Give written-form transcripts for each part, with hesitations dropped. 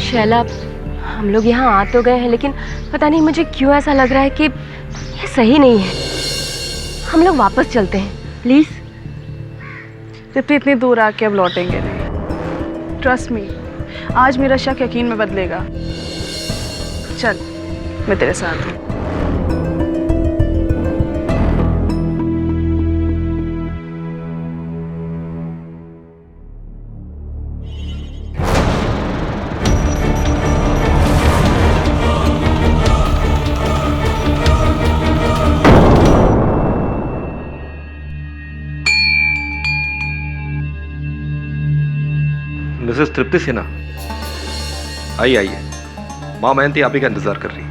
शैला, हम लोग यहाँ आ तो गए हैं, लेकिन पता नहीं मुझे क्यों ऐसा लग रहा है कि ये सही नहीं है। हम लोग वापस चलते हैं प्लीज। दीप्ति, इतनी दूर आके अब लौटेंगे नहीं। ट्रस्ट मी, आज मेरा शक यकीन में बदलेगा। चल, मैं तेरे साथ हूँ। मिसेस तृप्ति सिन्हा, आइए आइए। माँ मेहंती आप ही का इंतजार कर रही है।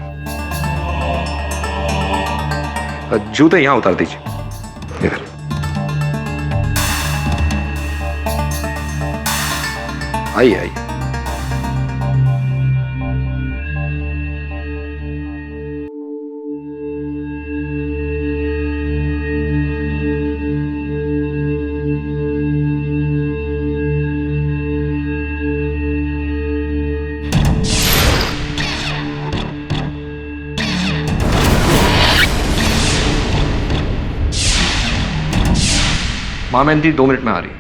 जूते यहां उतार दीजिए। इधर आइए आइए। माँ मेहंती 2 मिनट में आ रही है।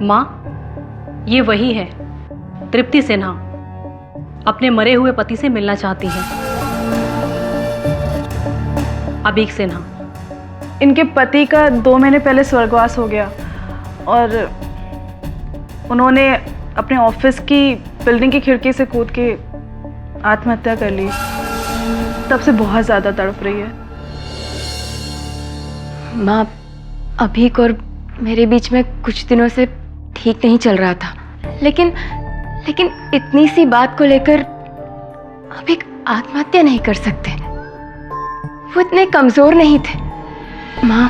माँ, ये वही है तृप्ति सिन्हा, अपने मरे हुए पति से मिलना चाहती है। अभीक सिन्हा। इनके पति का 2 महीने पहले स्वर्गवास हो गया और उन्होंने अपने ऑफिस की बिल्डिंग की खिड़की से कूद के आत्महत्या कर ली। तब से बहुत ज़्यादा तड़प रही है। माँ, अभीक और मेरे बीच में कुछ दिनों से ठीक नहीं चल रहा था, लेकिन इतनी सी बात को लेकर अभीक आत्महत्या नहीं कर सकते। वो इतने कमजोर नहीं थे। माँ,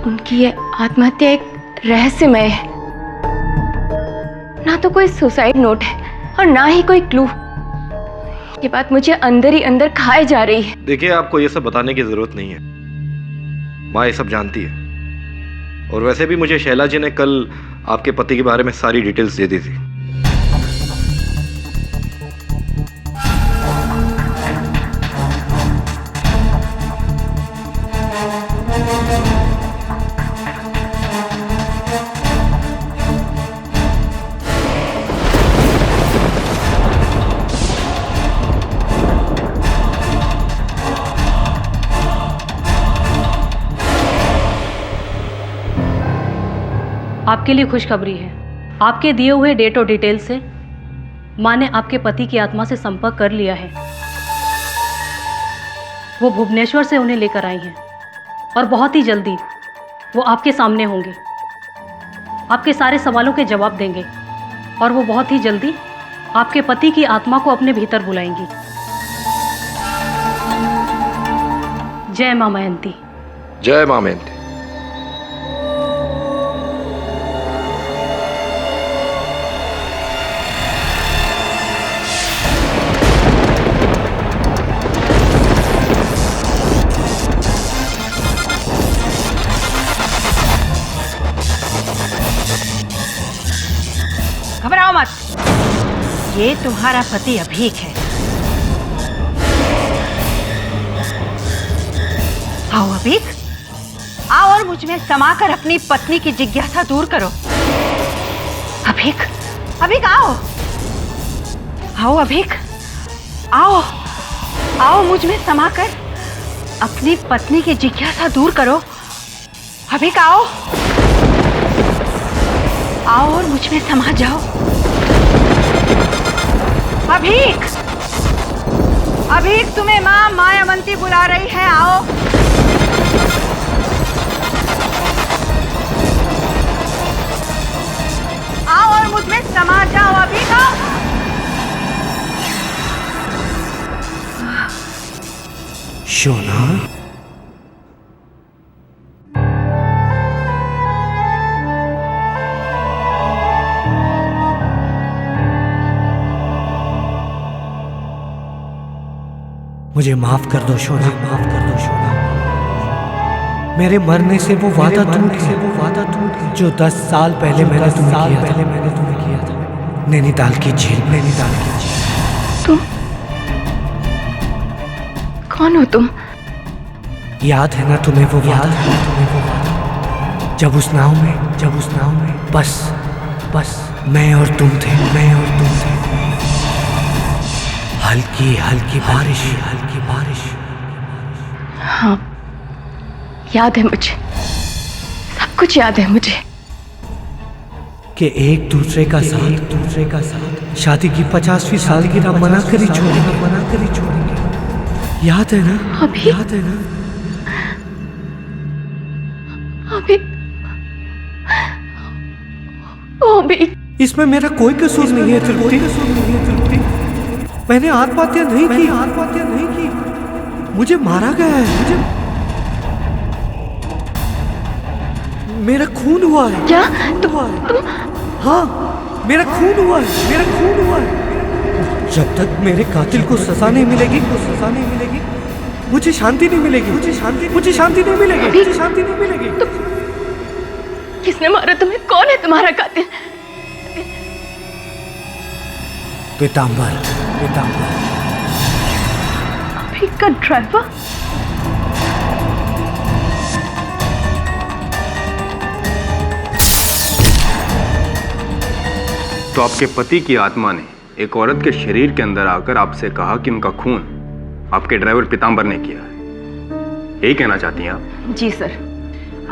उनकी ये आत्महत्या एक रहस्यमय है। ना तो कोई सुसाइड नोट है और ना ही कोई क्लू। ये बात मुझे अंदर ही अंदर खाए जा रही है। देखिए, आपको ये सब बताने की जरूरत नहीं है। माँ ये सब जानती है। और वैसे भी मुझे शैला जी ने कल आपके पति के बारे में सारी डिटेल्स दे दी थी। आपके लिए खुशखबरी है। आपके दिए हुए डेट और डिटेल से माँ ने आपके पति की आत्मा से संपर्क कर लिया है। वो भुवनेश्वर से उन्हें लेकर आई हैं और बहुत ही जल्दी वो आपके सामने होंगे, आपके सारे सवालों के जवाब देंगे और वो बहुत ही जल्दी आपके पति की आत्मा को अपने भीतर बुलाएंगी। जय माँ मेहंती। जय माँ मेहंती। घबराओ मत, ये तुम्हारा पति अभीक है। आओ अभीक, आओ और मुझ में समाकर अपनी पत्नी की जिज्ञासा दूर करो। अभीक, अभीक आओ, आओ अभीक, आओ, आओ मुझ में समाकर अपनी पत्नी की जिज्ञासा दूर करो। अभिक आओ, आओ और मुझ में समा जाओ। अभिक, अभिक, तुम्हें माँ मायावंती बुला रही है, आओ। आओ और मुझ में समा जाओ। अभिक आओ। शोना, मुझे माफ कर दो शोना, माफ कर दो शोना। मेरे मरने से वो वादा टूट गया जो 10 साल पहले मैंने तुम्हें किया था, नैनीताल की जेल, नैनीताल की जेल। तुम कौन हो तुम? याद है ना तुम्हें वो वादा? जब उस नाव में बस मैं और तुम थे। हल्की हल्की बारिश। हाँ, याद है मुझे, सब कुछ याद है मुझे। कि एक दूसरे का साथ शादी की 50वीं सालगिरह मना कर ही छोड़ेंगे। याद है ना? अभी? याद है ना? अभी इसमें मेरा कोई कसूर नहीं है तृप्ति। मैंने आत्महत्या नहीं की। मुझे मारा गया है। मेरा खून हुआ है। क्या? तुम? हाँ, मेरा खून हुआ है। जब तक मेरे कातिल को सजा नहीं मिलेगी, मुझे शांति नहीं मिलेगी। किसने मारा तुम्हें? कौन है तुम्हारा कातिल? पीतांबर। अभिक का ड्राइवर? तो आपके पति की आत्मा ने एक औरत के शरीर के अंदर आकर आपसे कहा कि उनका खून आपके ड्राइवर पीतांबर ने किया है, यही कहना चाहती हैं आप? जी सर।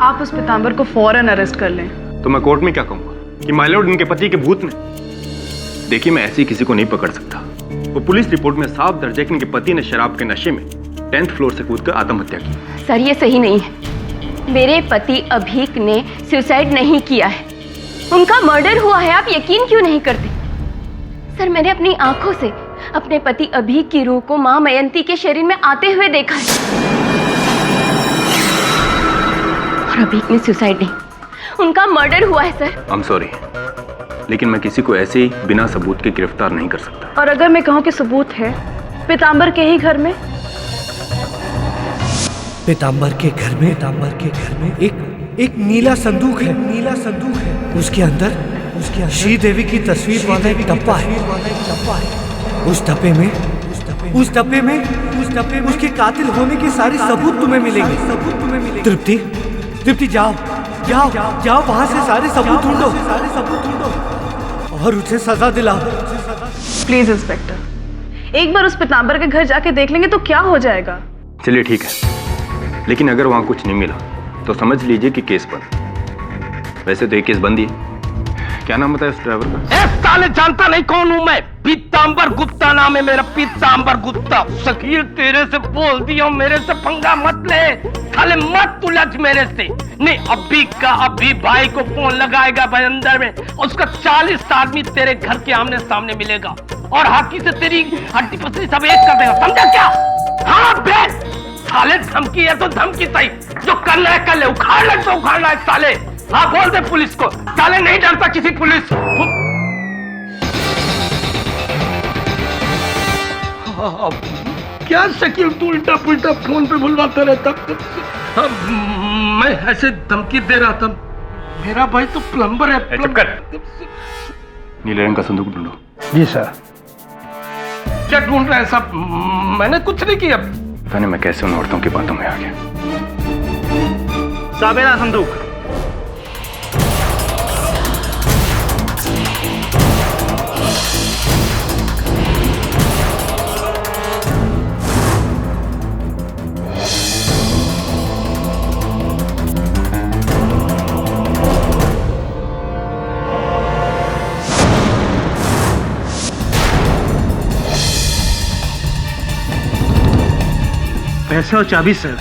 आप उस पीतांबर को फौरन अरेस्ट कर लें। तो मैं कोर्ट में क्या कहूंगा कि माय लॉर्ड उनके पति के भूत ने? देखिए, मैं ऐसे किसी को नहीं पकड़ सकता। वो पुलिस रिपोर्ट में साफ दर्ज है कि उनके पति ने शराब के नशे में 10th फ्लोर से कूदकर आत्महत्या की। सर, ये सही नहीं है। मेरे पति अभीक ने सुसाइड नहीं किया है, उनका मर्डर हुआ है। आप यकीन क्यों नहीं करते? सर, मैंने अपनी आंखों से अपने पति अभीक की रूह को मां मयंती के शरीर में आते हुए देखा है। और अभीक ने सुसाइड नहीं, उनका मर्डर हुआ है सर। I'm sorry, लेकिन मैं किसी को ऐसे ही बिना सबूत के गिरफ्तार नहीं कर सकता। और अगर मैं कहूँ कि सबूत है पीतांबर के ही घर में? पीतांबर के घर में एक नीला संदूक है। उसके अंदर श्री देवी की तस्वीर वाला एक डब्बा है। उस डब्बे में उसके कातिल होने के सारे सबूत तुम्हें मिलेंगे। तृप्ति जाओ वहां से सारे सबूत ढूंढो और उसे सजा दिलाओ। प्लीज इंस्पेक्टर, एक बार उस पीतांबर के घर जाके देख लेंगे तो क्या हो जाएगा? चलिए ठीक है, लेकिन अगर वहां कुछ नहीं मिला तो समझ लीजिए कि केस बंद। वैसे तो ये केस बंद ही है। क्या नाम बताया उस ड्राइवर का? साले जानता नहीं कौन हूं मैं? पीतांबर गुप्ता नाम है मेरा, पीतांबर गुप्ता। शकील, तेरे से बोल दिया, मेरे से पंगा मत ले साले, मत उलझ मेरे से। नहीं, अभी भाई को फोन लगाएगा भाई अंदर में, उसका 40 आदमी तेरे घर के आमने सामने मिलेगा और हाथी से तेरी हड्डी पसली सब एक कर देगा, समझा क्या? हाँ बेस, साले धमकी है तो धमकी सही, जो करना है कर ले, उखाड़ ले तो उखाड़ना है साले। हाँ बोल दे पुलिस को, साले नहीं डरता किसी पुलिस। क्या शकील तू उल्टा पुल्टा फोन पे बुलवाता रहता? मैं ऐसे धमकी दे रहा था, मेरा भाई तो प्लम्बर है। चुप कर। नीले रंग का संदूक ढूंढो। जी सर। क्या ढूंढ रहे हैं साहब? मैंने कुछ नहीं किया। पता नहीं मैं कैसे उन औरतों की बातों में आ गया। साबेरा संदूक। पैसे और चाबी सर।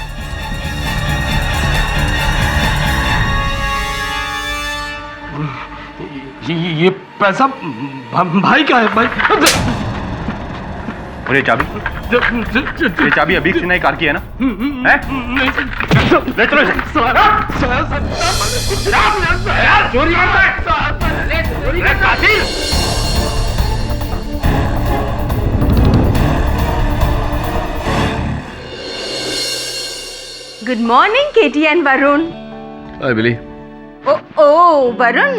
ये पैसा भाई का है भाई। और ये चाबी अभी से नई कार की है ना? हैं? ले चलो इसे। चोरी करता है, चोरी करता है। Good morning Katie and Varun. Hi Billy. ओ वरुण,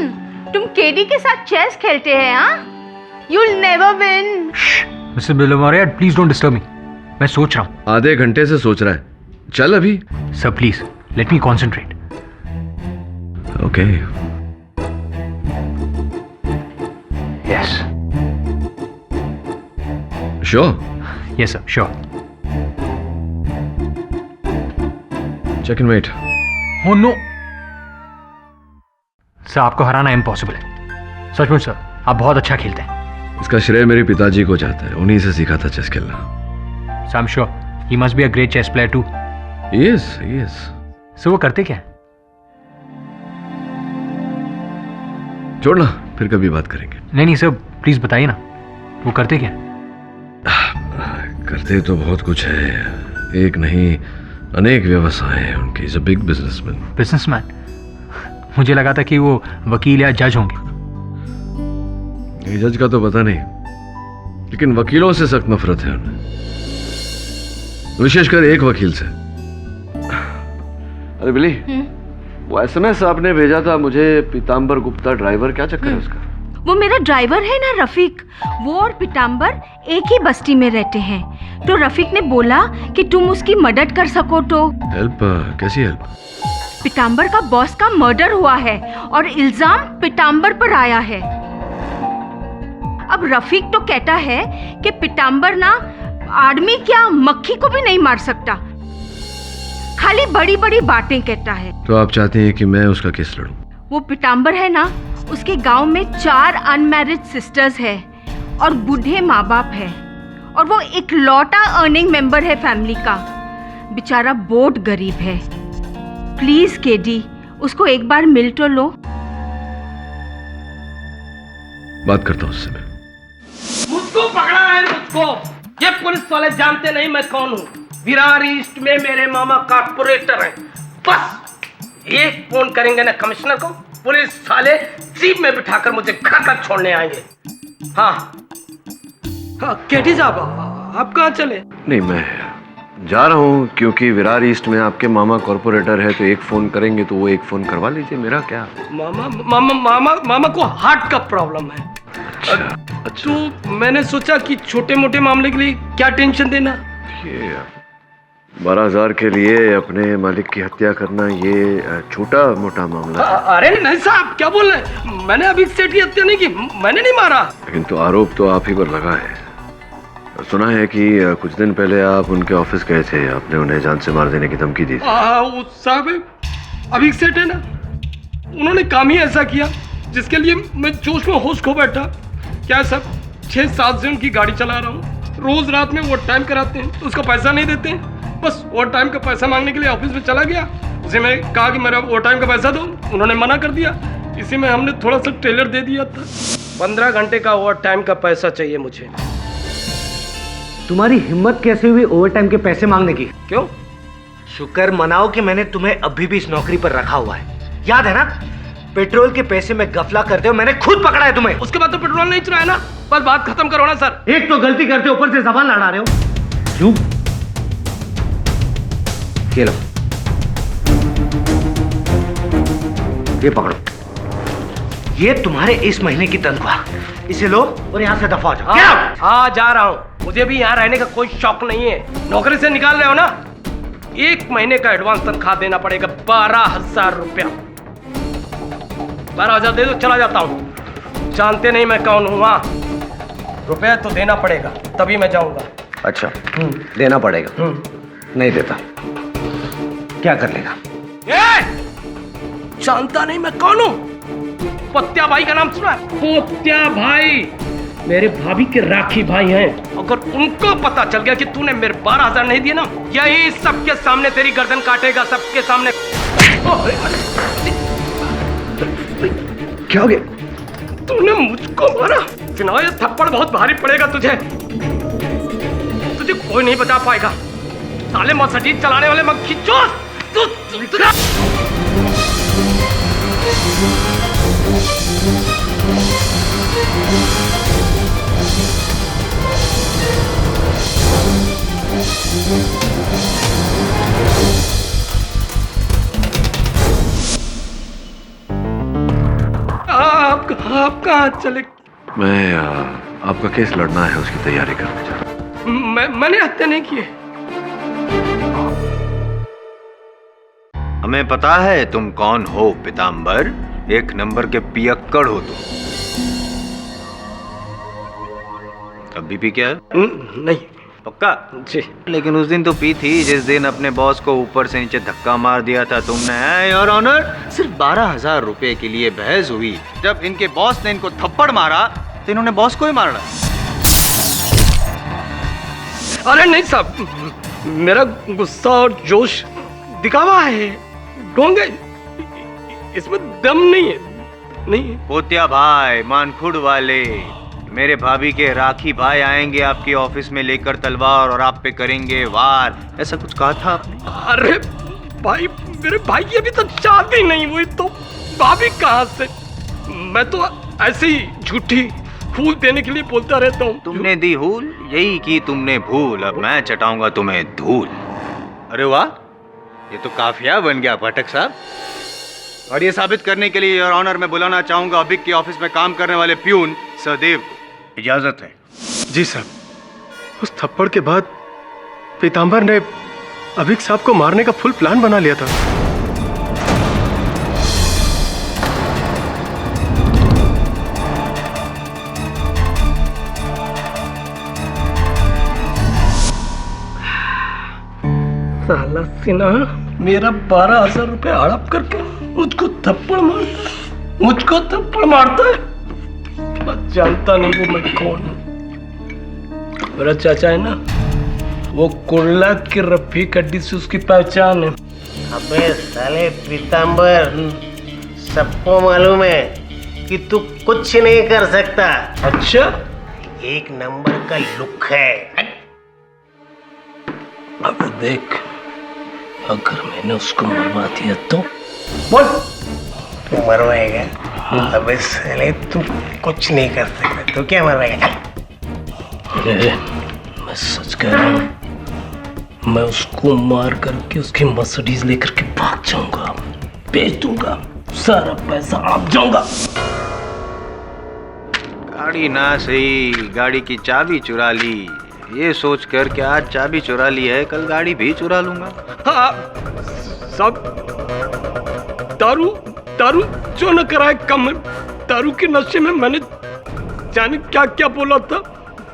तुम केटी के साथ चेस खेलते हैं? हाँ, you'll never win। Mister Bilimoria, please don't disturb me. मैं सोच रहा हूँ। आधे घंटे से सोच रहा है, चल अभी। Sir please let me concentrate. Okay. Yes sure. Yes sir, sure. Check in wait. Oh no sir, आपको हराना इम्पॉसिबल है। सचमुच सर, आप बहुत अच्छा खेलते हैं। इसका श्रेय मेरे पिताजी को जाता है, उन्हीं से सीखा था चेस खेलना। Sir I am sure he must be a great chess player too. Yes yes. Sir वो करते क्या है? छोड़ना, फिर कभी बात करेंगे। नहीं सर, प्लीज बताइए ना, वो करते क्या है? करते तो बहुत कुछ है, एक नहीं अनेक व्यवसाय हैं उनके। Is a big businessman. Businessman? मुझे लगा था कि वो वकील या जज होंगे। ये जज का तो पता नहीं, लेकिन वकीलों से सख्त नफरत है उन्हें, विशेषकर एक वकील से। अरे बिली, वो एसएमएस आपने भेजा था मुझे, पीताम्बर गुप्ता ड्राइवर, क्या चक्कर है उसका? वो मेरा ड्राइवर है ना रफीक, वो और पीताम्बर एक ही बस्ती में रहते हैं। तो रफीक ने बोला कि तुम उसकी मदद कर सको तो। हेल्प? कैसी हेल्प? पीताम्बर का बॉस का मर्डर हुआ है और इल्जाम पीताम्बर पर आया है। अब रफीक तो कहता है कि पीताम्बर ना आदमी क्या मक्खी को भी नहीं मार सकता, खाली बड़ी बड़ी बातें कहता है। तो आप चाहते हैं कि मैं उसका केस लड़ूं? वो पीताम्बर है ना, उसके गांव में 4 अनमैरिड सिस्टर्स है और बूढ़े माँ बाप है, और वो इकलौता अर्निंग मेंबर है फैमिली का। बेचारा बहुत गरीब है। प्लीज केडी, उसको एक बार मिल तो लो। बात करता हूं उससे मैं। मुझको पकड़ा है, मुझको। ये पुलिस वाले जानते नहीं मैं कौन हूँ। विरार ईस्ट में मेरे मामा कारपोरेटर हैं। बस एक फोन करेंगे ना कमिश्नर को, पुलिस साले जीप में बिठाकर मुझे घर तक छोड़ने आएंगे। हाँ हाँ केटी साहब, आप कहाँ चले? नहीं, मैं जा रहा हूँ क्योंकि विरार ईस्ट में आपके मामा कॉर्पोरेटर है, तो एक फोन करेंगे तो वो एक फोन करवा लीजिए। मेरा क्या? मामा को हार्ट का प्रॉब्लम है। अच्छा। तो मैंने सोचा कि छोटे मोटे मामले के लिए क्या टेंशन देना। ये 12,000 के लिए अपने मालिक की हत्या करना, ये छोटा मोटा मामला है। अरे नहीं साहब, क्या बोल रहे हैं? मैंने अभी सेठ की हत्या नहीं की, मैंने नहीं मारा। लेकिन तो आरोप तो आप ही पर लगा है। सुना है कि कुछ दिन पहले आप उनके ऑफिस गए थे, आपने उन्हें जान से मार देने की धमकी दी थी। साहब अभी सेठ है ना, उन्होंने काम ही ऐसा किया जिसके लिए मैं जोश में होश खो बैठा। क्या सब 6-7 से उनकी गाड़ी चला रहा हूँ, रोज रात में ओवर टाइम कराते हैं तो उसका पैसा नहीं देते हैं। बस ओवर टाइम का पैसा मांगने के लिए ऑफिस में चला गया, उसे मैं कहा कि मेरा ओवर टाइम का पैसा दो, उन्होंने मना कर दिया। इसी में हमने थोड़ा सा ट्रेलर दे दिया था। 15 घंटे का ओवर टाइम का पैसा चाहिए मुझे। तुम्हारी हिम्मत कैसे हुई ओवर टाइम के पैसे मांगने की? क्यों? शुक्र मनाओ कि मैंने तुम्हें अभी भी इस नौकरी पर रखा हुआ है। याद है ना, पेट्रोल के पैसे में गफला करते हो, मैंने खुद पकड़ा है तुम्हें। उसके बाद तो पेट्रोल नहीं चुराया ना, बस बात खत्म करो ना सर। एक तो गलती करते ऊपर से जबान लड़ा रहे हो। क्यों? ये लो, ये पकड़ो, ये तुम्हारे इस महीने की तनख्वाह, इसे लो और यहाँ से दफा हो जाओ। हाँ जा रहा हूँ, मुझे भी यहाँ रहने का कोई शौक नहीं है। नौकरी से निकाल रहे हो ना, 1 महीने का एडवांस तनख्वाह देना पड़ेगा, 12,000 रुपया। 12,000 दे दो, चला जाता हूँ। जानते नहीं मैं कौन हूँ। वहाँ रुपया तो देना पड़ेगा, तभी मैं जाऊंगा। अच्छा, देना पड़ेगा। नहीं देता क्या कर लेगा? जानता नहीं मैं कौन हूँ? पत्या भाई का नाम सुना है? पत्या भाई, मेरे भाभी के राखी भाई हैं। अगर उनको पता चल गया कि तूने मेरे 12,000 नहीं दिए ना, यही सबके सामने तेरी गर्दन काटेगा, सबके सामने। क्या हो गया? तूने मुझको मारा। सिन्हा, ये थप्पड़ बहुत भारी पड़ेगा तुझे। तुझे कोई नहीं बचा पाएगा। साले मर्सिडीज चलाने वाले मक्खी चोर। आप कहाँ चले? मैं आपका केस लड़ना है, उसकी तैयारी करने जा रहा हूं। मैंने हत्या नहीं की है। हमें पता है तुम कौन हो पीतांबर। एक नंबर के पियक्कड़ हो तुम। अभी भी क्या? नहीं। पक्का? जी। लेकिन उस दिन तो पी थी जिस दिन अपने बॉस को ऊपर से नीचे धक्का मार दिया था तुमने। योर ऑनर, सिर्फ 12,000 रुपए के लिए बहस हुई। जब इनके बॉस ने इनको थप्पड़ मारा तो इन्होंने बॉस को ही मारा। अरे नहीं साहब, मेरा गुस्सा और जोश दिखावा है। ढोंगे, इसमें दम नहीं है। नहीं। पोतिया भाई, मानखुड़ वाले, मेरे भाभी के राखी भाई आएंगे आपके ऑफिस में लेकर तलवार और आप पे करेंगे वार, ऐसा कुछ कहा था आपने? अरे भाई, मेरे भाई की अभी तक शादी नहीं हुई तो भाभी कहाँ से? मैं तो ऐसे ही झूठी फूल देने के लिए बोलता रहता हूँ। तुमने दी हूल, यही की तुमने भूल, अब मैं चटाऊंगा तुम्हें धूल। अरे वाह, ये तो काफिया बन गया पाठक साहब। और ये साबित करने के लिए योर ऑनर मैं बुलाना चाहूंगा अभिक के ऑफिस में काम करने वाले प्यून सहदेव को। इजाजत है? जी साहब। उस थप्पड़ के बाद पीतांबर ने अभिक साहब को मारने का फुल प्लान बना लिया था। साला सिन्हा मेरा 12,000 रुपए हड़प करके मुझको थप्पड़ मारता है। मैं जानता नहीं वो मैं कौन हूँ। मेरा चाचा है ना, वो कुर्ला की रफी कड्डी से उसकी पहचान है। अबे साले पीतांबर, सबको मालूम है कि तू कुछ नहीं कर सकता। अच्छा? एक नंबर का लुक है। अब देख, अगर मैंने उसको मरवा दिया तो बोल। तू मरवाएगा? अबे साले तू कुछ नहीं कर सकता, तू क्या मरवाएगा? मैं सच कह रहा हूँ, मैं उसको मार करके उसकी मर्सिडीज लेकर के भाग जाऊंगा, बेच दूंगा, सारा पैसा आप जाऊंगा। गाड़ी ना सही, गाड़ी की चाबी चुरा ली, ये सोच कर कि आज चाबी चुरा ली है, कल गाड़ी भी चुरा लूंगा। हाँ, सब दारू जो न कराए कम। दारू के नशे में मैंने जाने क्या क्या बोला था।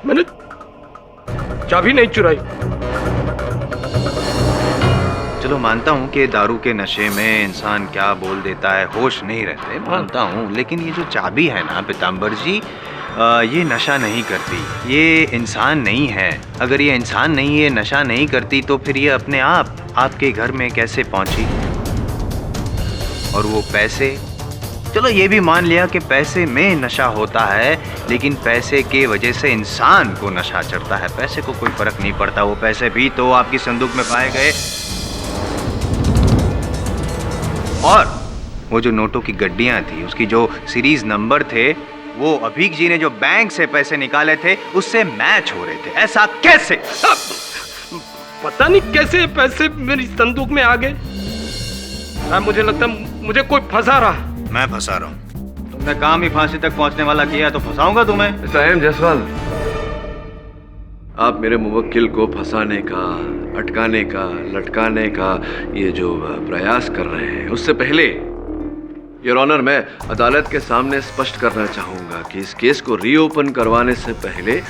मैंने चाबी नहीं चुराई। चलो मानता हूँ कि दारू के नशे में इंसान क्या बोल देता है, होश नहीं रहते, मानता हूँ। लेकिन ये जो चाबी है ना पीतांबर जी, ये नशा नहीं करती, ये इंसान नहीं है। अगर ये इंसान नहीं, ये नशा नहीं करती तो फिर ये अपने आप आपके घर में कैसे पहुंची? और वो पैसे, चलो ये भी मान लिया कि पैसे में नशा होता है, लेकिन पैसे के वजह से इंसान को नशा चढ़ता है। पैसे को कोई फर्क नहीं पड़ता, वो पैसे भी तो आपकी संदूक में पाए गए। और वो जो नोटों की गड्डियां थी, उसकी जो सीरीज नंबर थे, वो अभीक जी ने जो बैंक से पैसे निकाले थे उससे मैच हो रहे थे। ऐसा कैसे? पता नहीं कैसे पैसे मेरी संदूक में आ गए। मुझे लगता है मुझे कोई फंसा रहा। मैं फंसा रहा हूँ? तुमने काम ही फांसी तक पहुंचने वाला किया तो फंसाऊंगा तुम्हें। साहेब जायसवाल, आप मेरे मुवक्किल को फंसाने का, अटकाने का, लटकाने का ये जो प्रयास कर रहे हैं, उससे पहले योर ऑनर मैं अदालत के सामने स्पष्ट करना चाहूंगा कि इस केस को रीओपन करवाने से पहले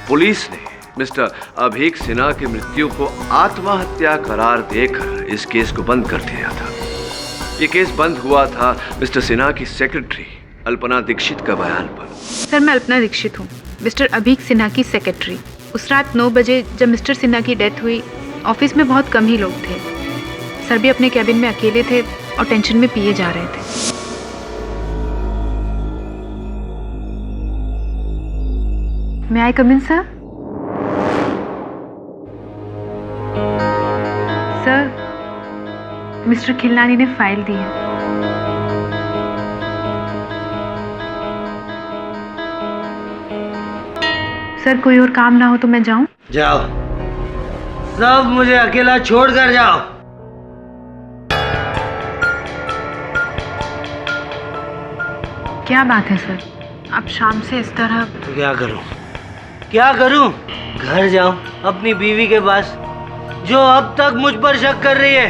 पुलिस ने मिस्टर अभीक सिन्हा की मृत्यु को आत्महत्या करार देकर इस केस को बंद कर दिया था। ये केस बंद हुआ था मिस्टर सिन्हा की सेक्रेटरी अल्पना दीक्षित का बयान पर। सर, मैं अल्पना दीक्षित हूँ। मिस्टर अभीक सिन्हा की सेक्रेटरी। उस रात 9 बजे जब मिस्टर सिन्हा की डेथ हुई, ऑफिस में बहुत कम ही लोग थे। सर भी अपने कैबिन में अकेले थे और टेंशन में पिए जा रहे थे। मैं आई कम इन सर? सर, मिस्टर खिलनानी ने फाइल दी है। सर, कोई और काम ना हो तो मैं जाऊं? जाओ, सब मुझे अकेला छोड़कर जाओ। क्या बात है सर, आप शाम से इस तरह? तो क्या करूं? क्या करूं? घर जाऊं अपनी बीवी के पास, जो अब तक मुझ पर शक कर रही है।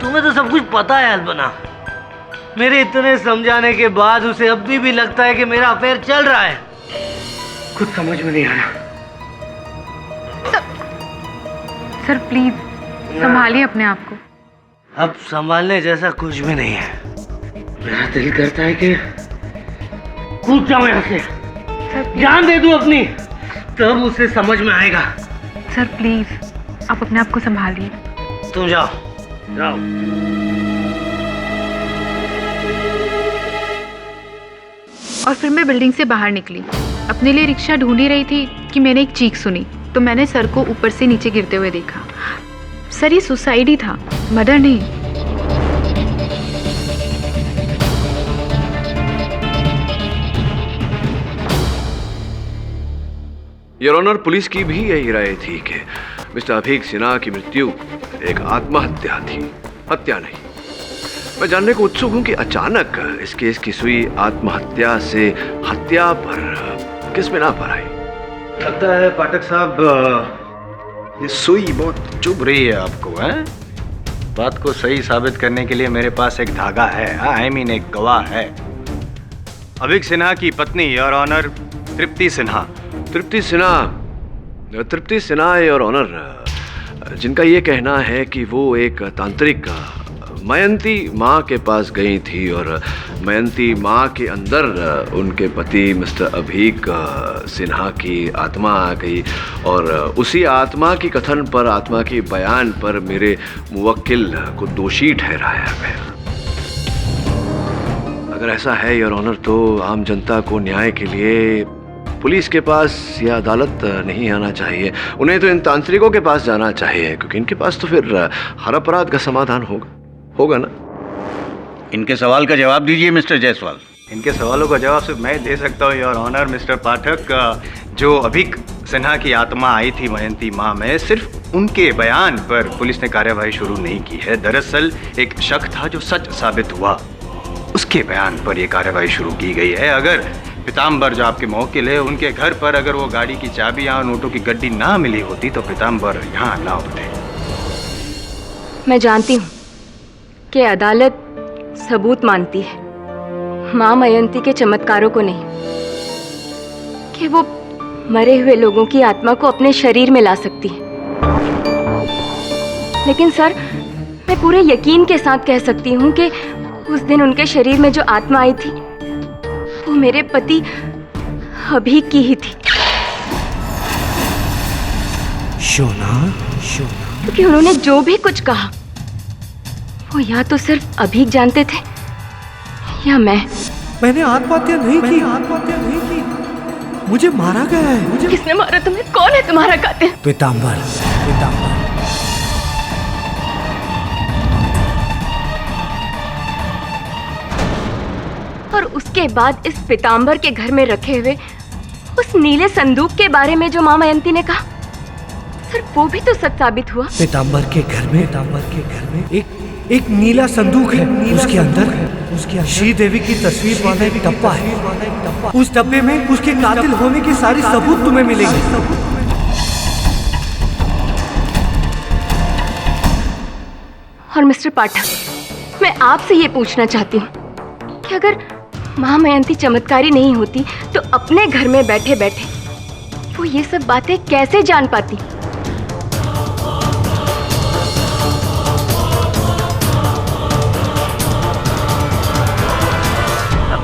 तुम्हें तो सब कुछ पता है अल्पना। मेरे इतने समझाने के बाद उसे अभी भी लगता है कि मेरा अफेयर चल रहा है। कुछ समझ में नहीं आ रहा। सर प्लीज संभालिए अपने आप को। अब संभालने जैसा कुछ भी नहीं है। मेरा दिल करता है कि कूद जाऊं यहाँ से, जान दे दूं अपनी, तब उसे समझ में आएगा। सर प्लीज आप अपने आप को संभालिए। तुम जाओ, जाओ। और फिर मैं बिल्डिंग से बाहर निकली, अपने लिए रिक्शा ढूंढ ही रही थी कि मैंने एक चीख सुनी, तो मैंने सर को ऊपर से नीचे गिरते हुए देखा। सर ये सुसाइड ही था, मर्डर नहीं। योर ऑनर, पुलिस की भी यही राय थी कि मिस्टर अभीक सिन्हा की मृत्यु एक आत्महत्या थी, हत्या नहीं। मैं जानने को उत्सुक हूं कि अचानक इस केस की सुई आत्महत्या से हत्या पर किस बिना पर आई? लगता है पाठक साहब ये सुई बहुत चुभ रही है आपको, हैं? बात को सही साबित करने के लिए मेरे पास एक धागा है, आई मीन एक गवाह है। अभीक सिन्हा की पत्नी your honour Tripti Sinha. Tripti Sinha your honour, जिनका ये कहना है कि वो एक तांत्रिक मयंती माँ के पास गई थी और मयंती माँ के अंदर उनके पति मिस्टर अभीक सिन्हा की आत्मा आ गई और उसी आत्मा की कथन पर, आत्मा की बयान पर मेरे मुवक्किल को दोषी ठहराया गया। अगर ऐसा है योर ऑनर, तो आम जनता को न्याय के लिए पुलिस के पास या अदालत नहीं आना चाहिए, उन्हें तो इन तांत्रिकों के पास जाना चाहिए, क्योंकि इनके पास तो फिर हर अपराध का समाधान होगा ना। इनके सवाल का जवाब दीजिए मिस्टर जायसवाल। इनके सवालों का जवाब सिर्फ मैं दे सकता हूँ योर ऑनर मिस्टर पाठक। जो अभीक सिन्हा की आत्मा आई थी मयंती माँ में, सिर्फ उनके बयान पर पुलिस ने कार्यवाही शुरू नहीं की है। दरअसल एक शक था जो सच साबित हुआ, उसके बयान पर यह कार्यवाही शुरू की गई है। अगर पीताम्बर जो आपके मौकिल है, उनके घर पर अगर वो गाड़ी की चाबियां और नोटों की गड्डी ना मिली होती तो पीताम्बर यहाँ ना होते। मैं जानती हूँ कि अदालत सबूत मानती है, माँ मयंती के चमत्कारों को नहीं, कि वो मरे हुए लोगों की आत्मा को अपने शरीर में ला सकती है। लेकिन सर, मैं पूरे यकीन के साथ कह सकती हूँ कि उस दिन उनके शरीर में जो आत्मा आई थी वो मेरे पति अभीक की ही थी। शोना, क्योंकि उन्होंने जो भी कुछ कहा वो या तो सिर्फ अभीक जानते थे या मैंने आत्महत्या नहीं की, मुझे मारा गया है। किसने मारा तुम्हें? कौन है तुम्हारा कातिल? पीताम्बर। और उसके बाद इस पीताम्बर के घर में रखे हुए उस नीले संदूक के बारे में जो माँ मयंती ने कहा, सर वो भी तो सच साबित हुआ। पीताम्बर के घर में एक नीला संदूक है, उसके अंदर श्रीदेवी की तस्वीर वाला एक डब्बा है। उस डब्बे में उसके कातिल होने के सारे सबूत तुम्हें मिलेंगे। और मिस्टर पाठक, मैं आपसे ये पूछना चाहती हूँ कि अगर माँ मयंती चमत्कारी नहीं होती तो अपने घर में बैठे बैठे वो ये सब बातें कैसे जान पाती?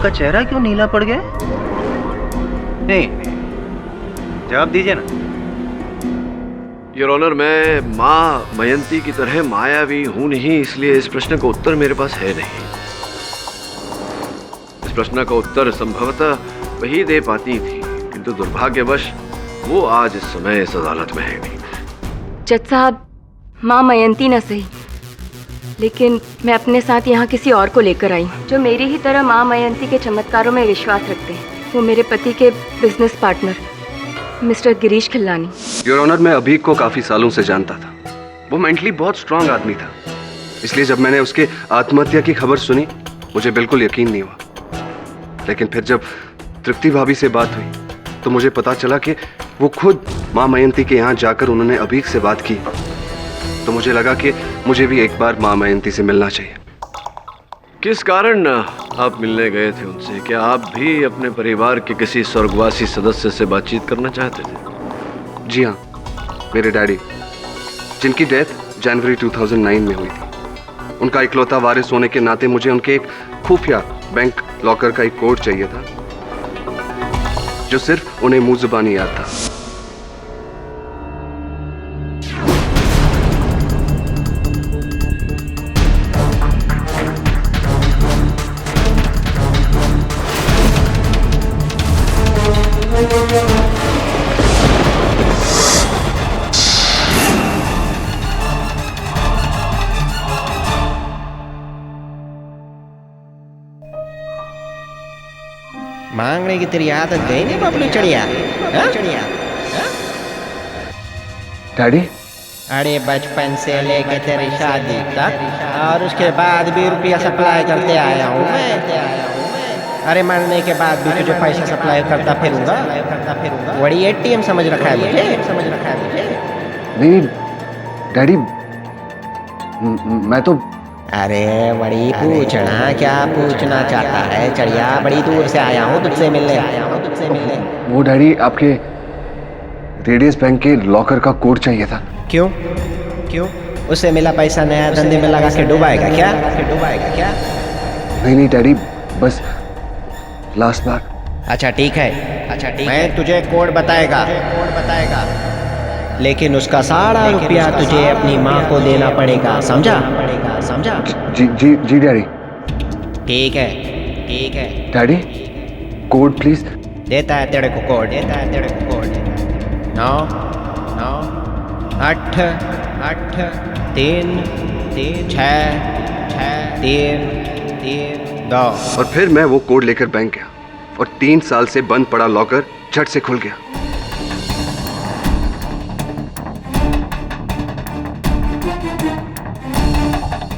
आपका चेहरा क्यों नीला पड़ गया? नहीं, जवाब दीजिए ना। योर ऑनर, मैं माँ मयंती की तरह मायावी हूं नहीं, इसलिए इस प्रश्न का उत्तर मेरे पास है नहीं। इस प्रश्न का उत्तर संभवतः वही दे पाती थी, किंतु दुर्भाग्यवश वो आज इस समय इस अदालत में है नहीं। जज साहब, माँ मयंती न सही, लेकिन मैं अपने साथ यहाँ किसी और को लेकर आई हूँ जो मेरी ही तरह माँ मयंती के चमत्कारों में विश्वास रखते हैं। वो मेरे पति के business partner Mr Girish Khillani. Your honour, मैं अभीक को काफी सालों से जानता था। वो मेंटली बहुत स्ट्रांग आदमी था, इसलिए जब मैंने उसके आत्महत्या की खबर सुनी मुझे बिल्कुल यकीन नहीं हुआ। लेकिन फिर जब तृप्ति भाभी से बात हुई तो मुझे पता चला कि वो खुद माँ मयंती के यहाँ जाकर उन्होंने अभीक से बात की। तो मुझे लगा कि मुझे भी एक बार माँ मयंती से मिलना चाहिए। किस कारण आप मिलने गए थे उनसे? क्या आप भी अपने परिवार के किसी स्वर्गवासी सदस्य से बातचीत करना चाहते थे? जी हाँ, मेरे डैडी, जिनकी डेथ जनवरी 2009 में हुई थी। उनका इकलौता वारिस होने के नाते मुझे उनके एक खुफिया बैंक लॉकर का एक कोड चाहिए था जो सिर्फ उन्हें मुंह जुबानी याद था। मांगने की तेरी आदत गई नहीं बबलू चढ़िया? डैडी, अरे बचपन से लेके तेरी शादी तक और उसके बाद भी रुपया सप्लाई करते आया हूँ मैं। अरे मरने के बाद भी तुझे पैसा सप्लाई करता फिरूंगा। बड़ी एटीएम समझ रखा है मुझे। नहीं डैडी, मैं तो अरे बड़ी पूछना, क्या पूछना चाहता है चढ़िया? बड़ी दूर से आया हूँ तुझसे मिलने। वो डैडी, आपके रेडियस बैंक के लॉकर का कोड चाहिए था। क्यों? उससे मिला पैसा नया धंधे में लगा के डुबाएगा क्या? नहीं डैडी, बस लास्ट बार। अच्छा ठीक है, मैं तुझे कोड बताएगा, लेकिन उसका सारा रुपया तुझे अपनी माँ को देना पड़ेगा, समझा? जी डैडी। ठीक है डैडी, कोड प्लीज। देता है तेरे को कोड। 9 8 3 6 3 2। और फिर मैं वो कोड लेकर बैंक गया और 3 साल से बंद पड़ा लॉकर झट से खुल गया।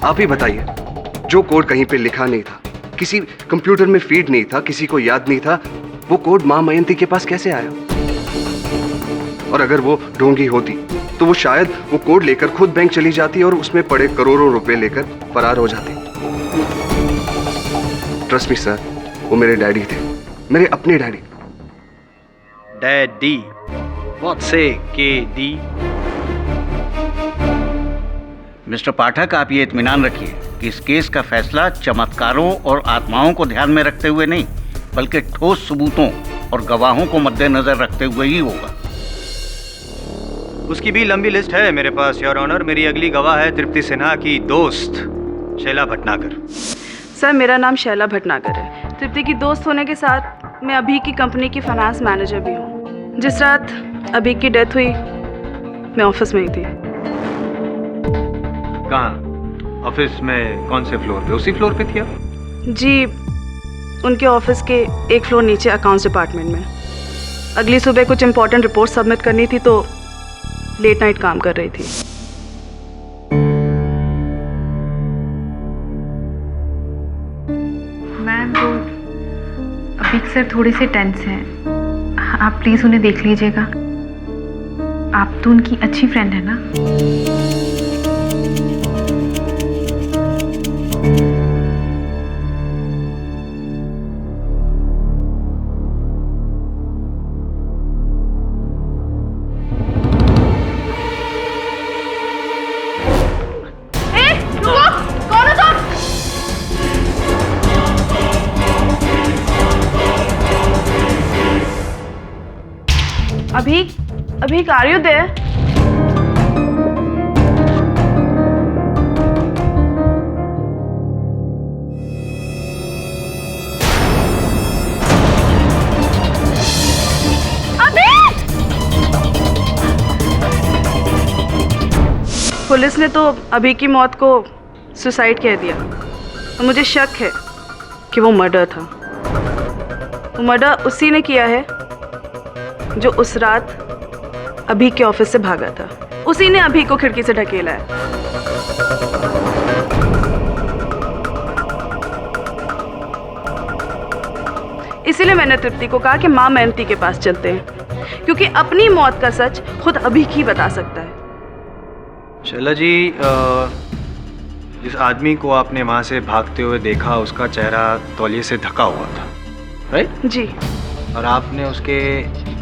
आप ही बताइए, जो कोड कहीं पे लिखा नहीं था, किसी कंप्यूटर में फीड नहीं था, किसी को याद नहीं था, वो कोड मां मयंती के पास कैसे आया? और अगर वो ढोंगी होती तो वो शायद वो कोड लेकर खुद बैंक चली जाती और उसमें पड़े करोड़ों रुपए लेकर फरार हो जाती। ट्रस्ट मी सर, वो मेरे डैडी थे, मेरे अपने डैडी। डैडी, व्हाट से KD? मिस्टर पाठक, आप ये इत्मीनान रखिए कि इस केस का फैसला चमत्कारों और आत्माओं को ध्यान में रखते हुए नहीं, बल्कि ठोस सबूतों और गवाहों को मद्देनजर रखते हुए ही होगा। उसकी भी लंबी लिस्ट है मेरे पास योर ऑनर। मेरी अगली गवाह है तृप्ति सिन्हा की दोस्त शैला भटनागर। सर, मेरा नाम शैला भटनागर है। तृप्ति की दोस्त होने के साथ मैं अभी की कंपनी की फाइनेंस मैनेजर भी हूँ। जिस रात अभी की डेथ हुई मैं ऑफिस में ही थी। कहाँ? ऑफिस में कौन से फ्लोर पे? उसी फ्लोर पे थी आप? जी, उनके ऑफिस के एक फ्लोर नीचे अकाउंट्स डिपार्टमेंट में। अगली सुबह कुछ इम्पोर्टेंट रिपोर्ट सबमिट करनी थी तो लेट नाइट काम कर रही थी। मैम, वो अभी सर थोड़े से टेंस हैं, आप प्लीज़ उन्हें देख लीजिएगा। आप तो उनकी अच्छी फ्रेंड है ना? अभी आर यू देयर? पुलिस ने तो अभी की मौत को सुसाइड कह दिया और मुझे शक है कि वो मर्डर था। वो मर्डर उसी ने किया है जो उस रात अभी के ऑफिस से भागा था। उसी ने अभी को खिड़की से ढकेला है। इसीलिए मैंने तृप्ति को कहा कि माँ मेहनती के पास चलते हैं, क्योंकि अपनी मौत का सच खुद अभी ही बता सकता है। शैला जी, जिस आदमी को आपने वहाँ से भागते हुए देखा उसका चेहरा तौलिए से ढका हुआ था, राइट? जी। और आपने उसके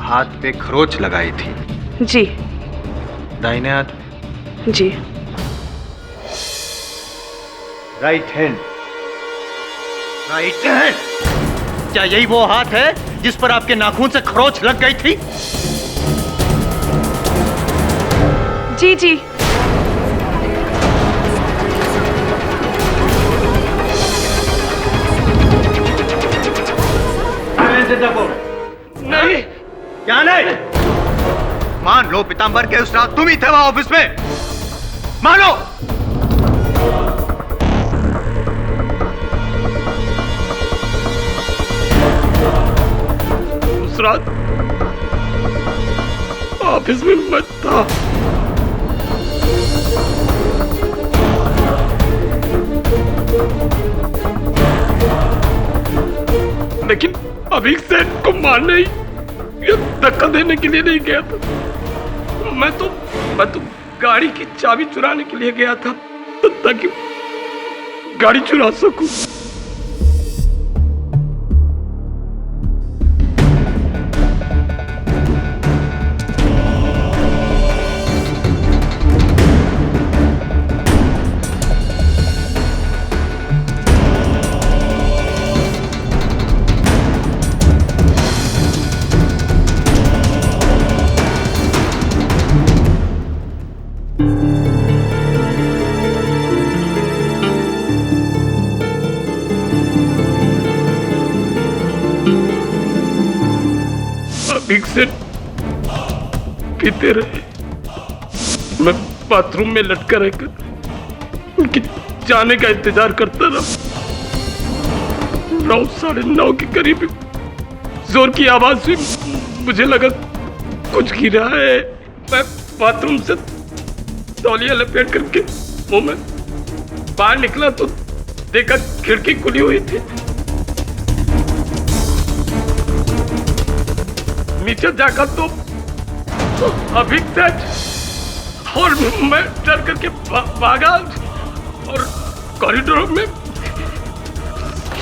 हाथ पे खरोच लगाई थी? जी। दाहिने हाथ? जी। Right hand? Right hand? क्या यही वो हाथ है जिस पर आपके नाखून से खरोच लग गई थी? जी जी। नहीं, क्या नहीं? मान लो पीतांबर के उस रात तुम ही थे वहां ऑफिस में। मानो। उस रात ऑफिस में मैं था। लेकिन अभी सेठ को मारने या धक्का देने के लिए नहीं गया था। मैं तो गाड़ी की चाबी चुराने के लिए गया था, ताकि गाड़ी चुरा सकूं। से पीते रहे। मैं बाथरूम में लटका रहकर उनके जाने का इंतजार करता रहा। 9, 9:30 के करीब जोर की आवाज हुई। मुझे लगा कुछ गिरा है। मैं बाथरूम से तौलिया लपेट करके मुंह में बाहर निकला तो देखा खिड़की खुली हुई थी। नीचे जाकर तो अभी सेठ और मैं डर करके भागा और कॉरिडोर में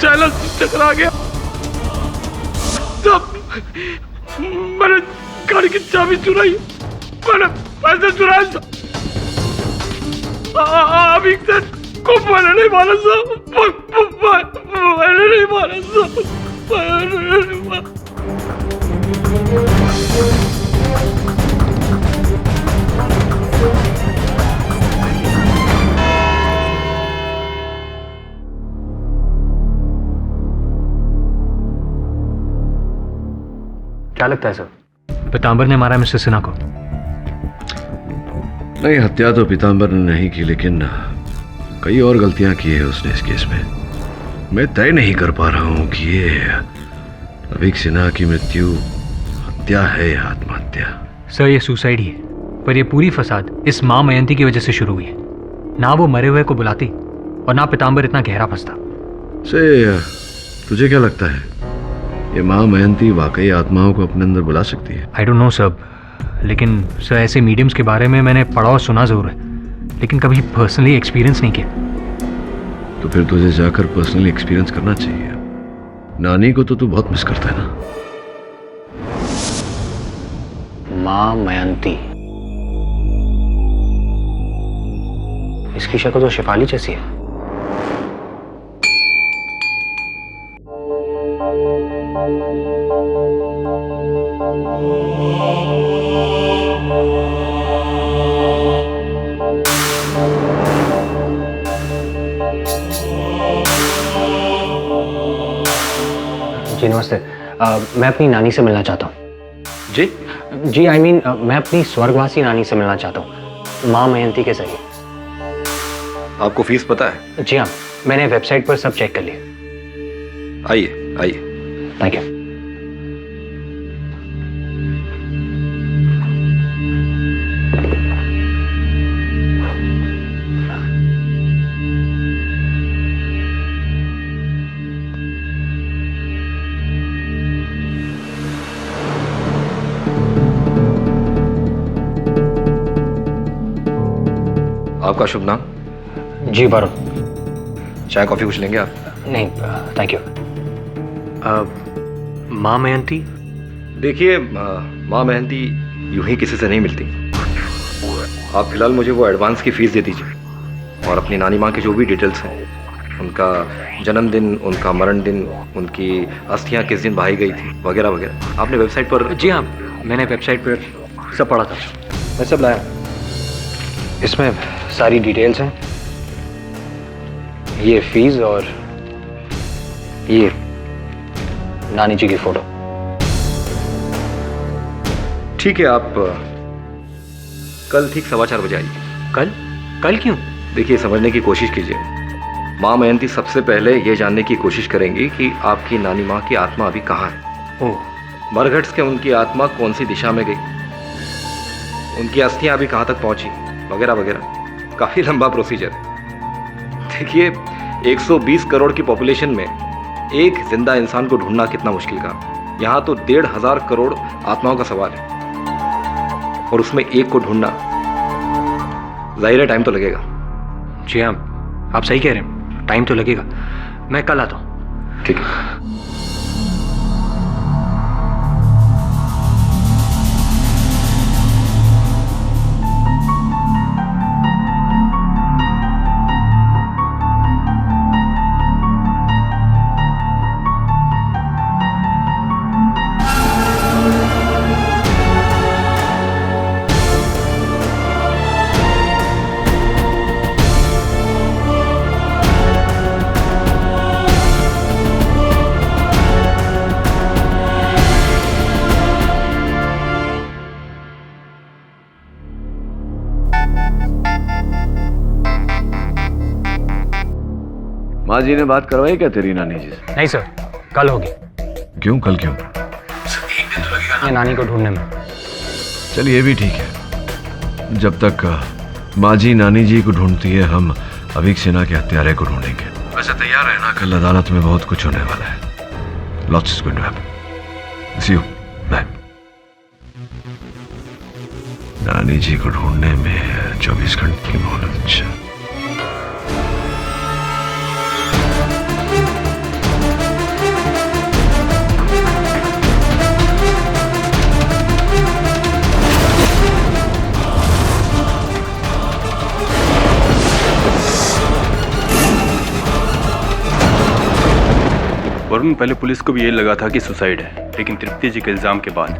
शैला टकरा गया। तब मैंने गाड़ी की चाबी चुराई, मैंने पैसे चुराए। अभी सेठ को मैंने नहीं मारा साहब, मैंने नहीं मारा साहब, मैंने नहीं मारा। क्या लगता है सर, पीतांबर ने मारा मिस्टर सिन्हा को? नहीं, हत्या तो पीतांबर ने नहीं की, लेकिन कई और गलतियां की है उसने इस केस में। मैं तय नहीं कर पा रहा हूं कि ये अभिक सिन्हा की मृत्यु हत्या है या आत्महत्या। सर ये सुसाइड ही है, पर ये पूरी फसाद इस मां मयंती की वजह से शुरू हुई है। ना वो मरे हुए को बुलाती और ना पीतांबर इतना गहरा फंसता। से तुझे क्या लगता है, ये मां मयंती वाकई आत्माओं को अपने अंदर बुला सकती है? आई डोंट नो सर, लेकिन सर ऐसे मीडियम्स के बारे में मैंने पढ़ा और सुना जरूर है, लेकिन कभी पर्सनली एक्सपीरियंस नहीं किया। तो फिर तुझे जाकर पर्सनली एक्सपीरियंस करना चाहिए। नानी को तो तू बहुत मिस करता है ना? मां मयंती, इसकी शक्ल तो शेफाली जैसी है। नमस्ते। मैं अपनी नानी से मिलना चाहता हूँ। जी आई मीन मैं अपनी स्वर्गवासी नानी से मिलना चाहता हूँ, माँ मयंती के जरिए। आपको फीस पता है? जी हाँ, मैंने वेबसाइट पर सब चेक कर लिया। आइए आइए। Thank you. आपका शुभ नाम? जी वरुण। चाय कॉफी कुछ लेंगे आप? नहीं थैंक यू। माँ मयंती? देखिए माँ मयंती यूं ही किसी से नहीं मिलती। आप फिलहाल मुझे वो एडवांस की फीस दे दीजिए और अपनी नानी माँ की जो भी डिटेल्स हैं, उनका जन्मदिन, उनका मरण दिन, उनकी अस्थियाँ किस दिन बहाई गई थी, वगैरह वगैरह। आपने वेबसाइट पर? जी हाँ, मैंने वेबसाइट पर सब पढ़ा था। मैं सब लाया। इसमें सारी डिटेल्स हैं, ये फीस और ये नानी जी की फोटो। ठीक है, आप कल ठीक 4:15 बजे आइए। कल क्यों? देखिए, समझने की कोशिश कीजिए। माँ मयंती सबसे पहले ये जानने की कोशिश करेंगी कि आपकी नानी माँ की आत्मा अभी कहाँ है। ओह। मरघट के उनकी आत्मा कौन सी दिशा में गई, उनकी अस्थियाँ अभी कहाँ तक पहुँची, वगैरह वगैरह। काफ़ी लंबा प्रोसीजर है। देखिए, 120 करोड़ की पॉपुलेशन में एक जिंदा इंसान को ढूंढना कितना मुश्किल काम। यहाँ तो 1,500 करोड़ आत्माओं का सवाल है और उसमें एक को ढूंढना, जाहिर है टाइम तो लगेगा। जी हाँ, आप सही कह रहे हैं, टाइम तो लगेगा। मैं कल आता हूँ। ठीक है। माँ जी ने बात करवाई क्या तेरी नानी जी से? नहीं सर, कल होगी। क्यों? कल क्यों? ये नानी को ढूंढने में। चलिए ये भी ठीक है। जब तक माँ जी नानी जी को ढूंढती है, हम अभिक सेना के हत्यारे को ढूंढेंगे। वैसे तैयार रहना, कल अदालत में बहुत कुछ होने वाला है। Lots is going to happen. See you. Bye. नानी जी को ढूंढने में 24 घंटे की मोहलत। वरुण, पहले पुलिस को भी ये लगा था कि सुसाइड है, लेकिन तृप्ति जी के इल्ज़ाम के बाद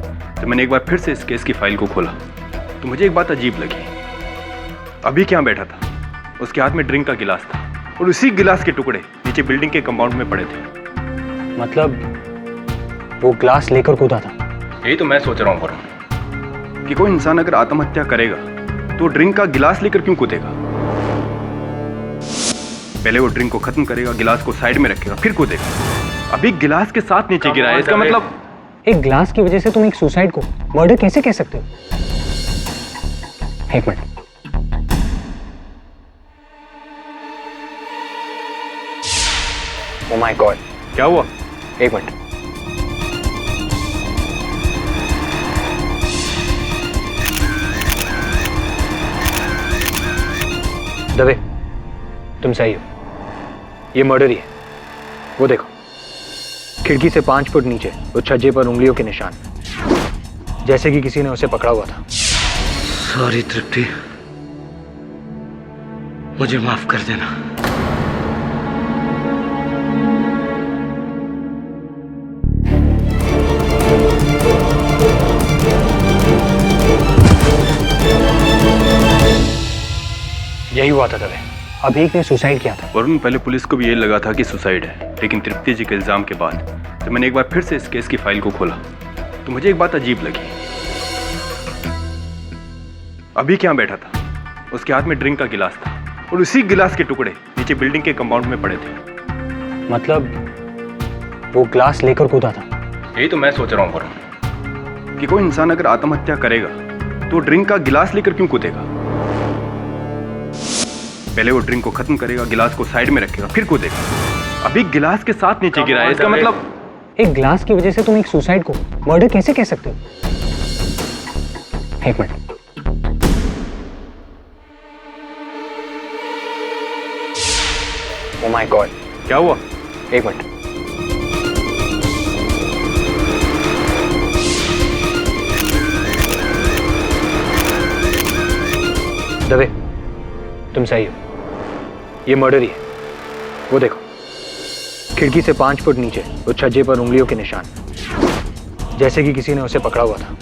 तो मैंने एक बार फिर से इस केस की फाइल को खोला तो मुझे एक बात अजीब लगी। अभी क्या बैठा था, उसके हाथ में ड्रिंक का गिलास था और उसी गिलास के टुकड़े नीचे बिल्डिंग के कंपाउंड में पड़े थे। मतलब वो ग्लास लेकर कूदा था? यही तो मैं सोच रहा हूँ वरुण, कि कोई इंसान अगर आत्महत्या करेगा तो ड्रिंक का गिलास लेकर क्यों कूदेगा? पहले वो ड्रिंक को खत्म करेगा, गिलास को साइड में रखेगा, फिर कूदेगा। अभी गिलास के साथ नीचे गिरा है, इसका मतलब एक ग्लास की वजह से तुम एक सुसाइड को मर्डर कैसे कह सकते हो? एक मिनट। ओह माय गॉड, क्या हुआ? एक मिनट। दबे, तुम सही हो, ये मर्डर ही है। वो देखो, खिड़की से 5 फुट नीचे उस छज्जे पर उंगलियों के निशान, जैसे कि किसी ने उसे पकड़ा हुआ था। सॉरी तृप्ति, मुझे माफ कर देना। यही हुआ था दबे, अभिक ने सुसाइड किया था। वरुण, पहले पुलिस को भी ये लगा था कि सुसाइड है, लेकिन तृप्ति जी के इल्जाम के बाद तो मैंने एक बार फिर से इस केस की फाइल को खोला तो मुझे एक बात अजीब लगी। अभी क्या बैठा था, उसके हाथ में ड्रिंक का गिलास था और उसी गिलास के टुकड़े नीचे बिल्डिंग के कंपाउंड में पड़े थे। मतलब वो ग्लास लेकर कूदा था? यही तो मैं सोच रहा हूँ वरुण, कि कोई इंसान अगर आत्महत्या करेगा तो ड्रिंक का गिलास लेकर क्यों कूदेगा? पहले वो ड्रिंक को खत्म करेगा, गिलास को साइड में रखेगा, फिर कूदेगा। अभी गिलास के साथ नीचे गिरा है, इसका मतलब एक ग्लास की वजह से तुम एक सुसाइड को मर्डर कैसे कह सकते हो? एक मिनट। ओह माय गॉड, क्या हुआ? एक मिनट। दवे, तुम सही हो, ये मर्डर ही है। वो देखो, खिड़की से 5 फुट नीचे उस छज्जे पर उंगलियों के निशान, जैसे कि किसी ने उसे पकड़ा हुआ था।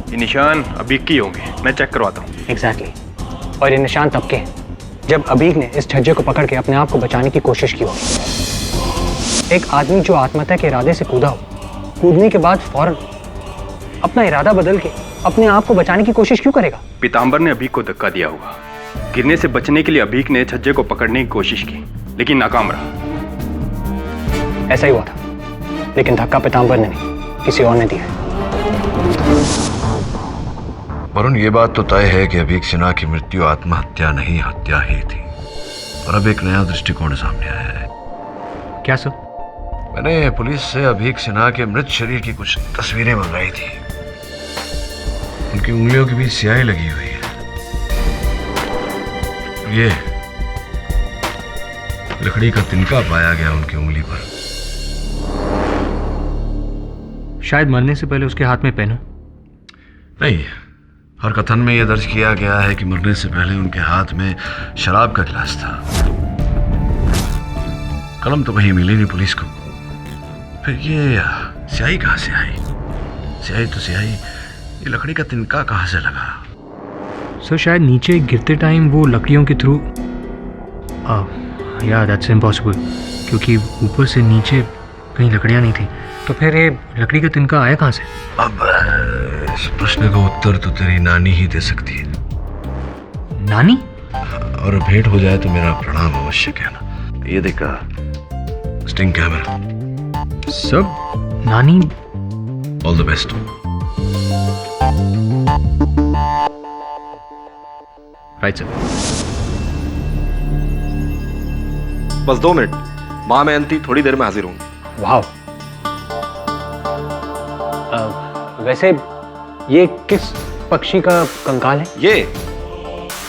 ये निशान अबीक के होंगे, मैं चेक करवाता हूँ। एग्जैक्टली। और ये निशान तब के जब अबीक ने इस छज्जे को पकड़ के अपने आप को बचाने की कोशिश की होगी। एक आदमी जो आत्महत्या के इरादे से कूदा हो, कूदने के बाद फौरन अपना इरादा बदल के अपने आप को बचाने की कोशिश क्यों करेगा? पीतांबर ने अबीक को धक्का दिया होगा। गिरने से बचने के लिए अबीक ने छज्जे को पकड़ने की कोशिश की, लेकिन नाकाम रहा। ऐसा ही हुआ था, लेकिन धक्का पीतांबर ने नहीं, किसी और ने दिया है। वरुण, ये बात तो तय है कि अबीक सिन्हा की मृत्यु आत्महत्या नहीं, हत्या ही थी। और अब एक नया दृष्टिकोण सामने आया है। क्या सर? मैंने पुलिस से अबीक सिन्हा के मृत शरीर की कुछ तस्वीरें मंगाई थी। उनकी उंगलियों के बीच स्याही लगी हुई है। ये लकड़ी का तिनका पाया गया उनकी उंगली पर। शायद मरने से पहले उसके हाथ में पेन हो। नहीं, हर कथन में यह दर्ज किया गया है कि मरने से पहले उनके हाथ में शराब का गिलास था। कलम तो कहीं मिली नहीं पुलिस को। फिर ये स्याही कहाँ से आई? स्याही तो स्याही, ये लकड़ी का तिनका कहाँ से लगा? सर शायद नीचे गिरते टाइम वो लकड़ियों के थ्रू, या दैट्स इम्पॉसिबल, क्योंकि ऊपर से नीचे कहीं लकड़ियाँ नहीं थी। तो फिर ये लकड़ी का तिनका आया कहाँ से? अब इस प्रश्न का उत्तर तो तेरी नानी ही दे सकती है। नानी? और भेंट हो जाए तो मेरा प्रणाम अवश्य कहना। ये देखा स्टिंग कैमरा। सब नानी। All the best. Right sir. बस 2 मिनट, माँ मेहनती थोड़ी देर में हाजिर होंगी। वाह। वैसे ये किस पक्षी का कंकाल है?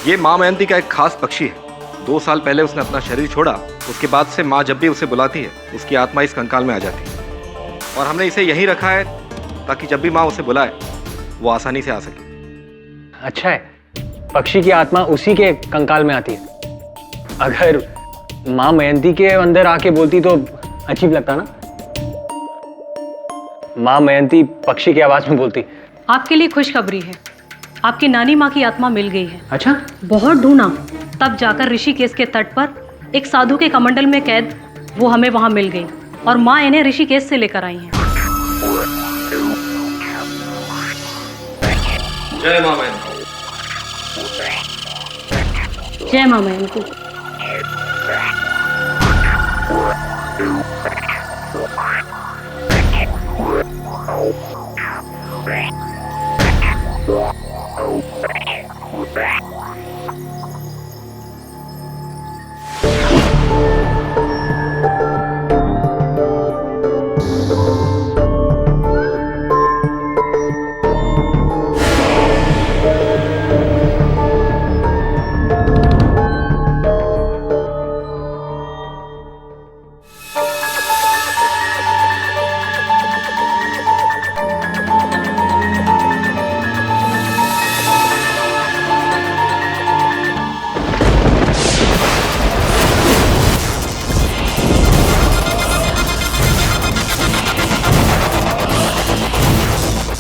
ये माँ मेहनती का एक खास पक्षी है। 2 साल पहले उसने अपना शरीर छोड़ा। उसके बाद से माँ जब भी उसे बुलाती है, उसकी आत्मा इस कंकाल में आ जाती है। और हमने इसे यहीं रखा है ताकि जब भी माँ उसे बुलाए वो आसानी से आ सके। अच्छा है, पक्षी की आत्मा उसी के कंकाल में आती है। अगर माँ मयंती के अंदर आके बोलती तो अजीब लगता ना। माँ मयंती पक्षी की आवाज में बोलती। आपके लिए खुशखबरी है, आपकी नानी माँ की आत्मा मिल गई है। अच्छा? बहुत ढूंढा, तब जाकर ऋषिकेश के तट पर एक साधु के कमंडल में कैद वो हमें वहां मिल गई और माँ इन्हें ऋषिकेश से लेकर आई हैं। जय माँ मेहनती। जय माँ मेहनती।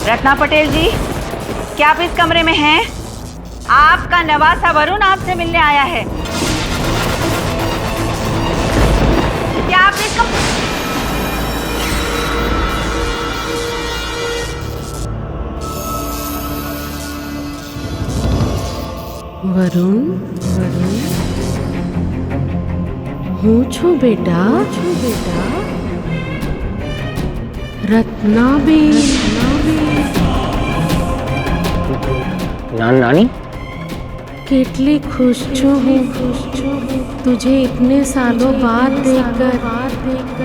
रत्ना पटेल जी, क्या आप इस कमरे में हैं? आपका नवासा वरुण आपसे मिलने आया है। वरुण वरुण હું છું બેટા रत्नाबेन नानी कितनी खुश છું હું तुझे इतने सालों बाद देखकर।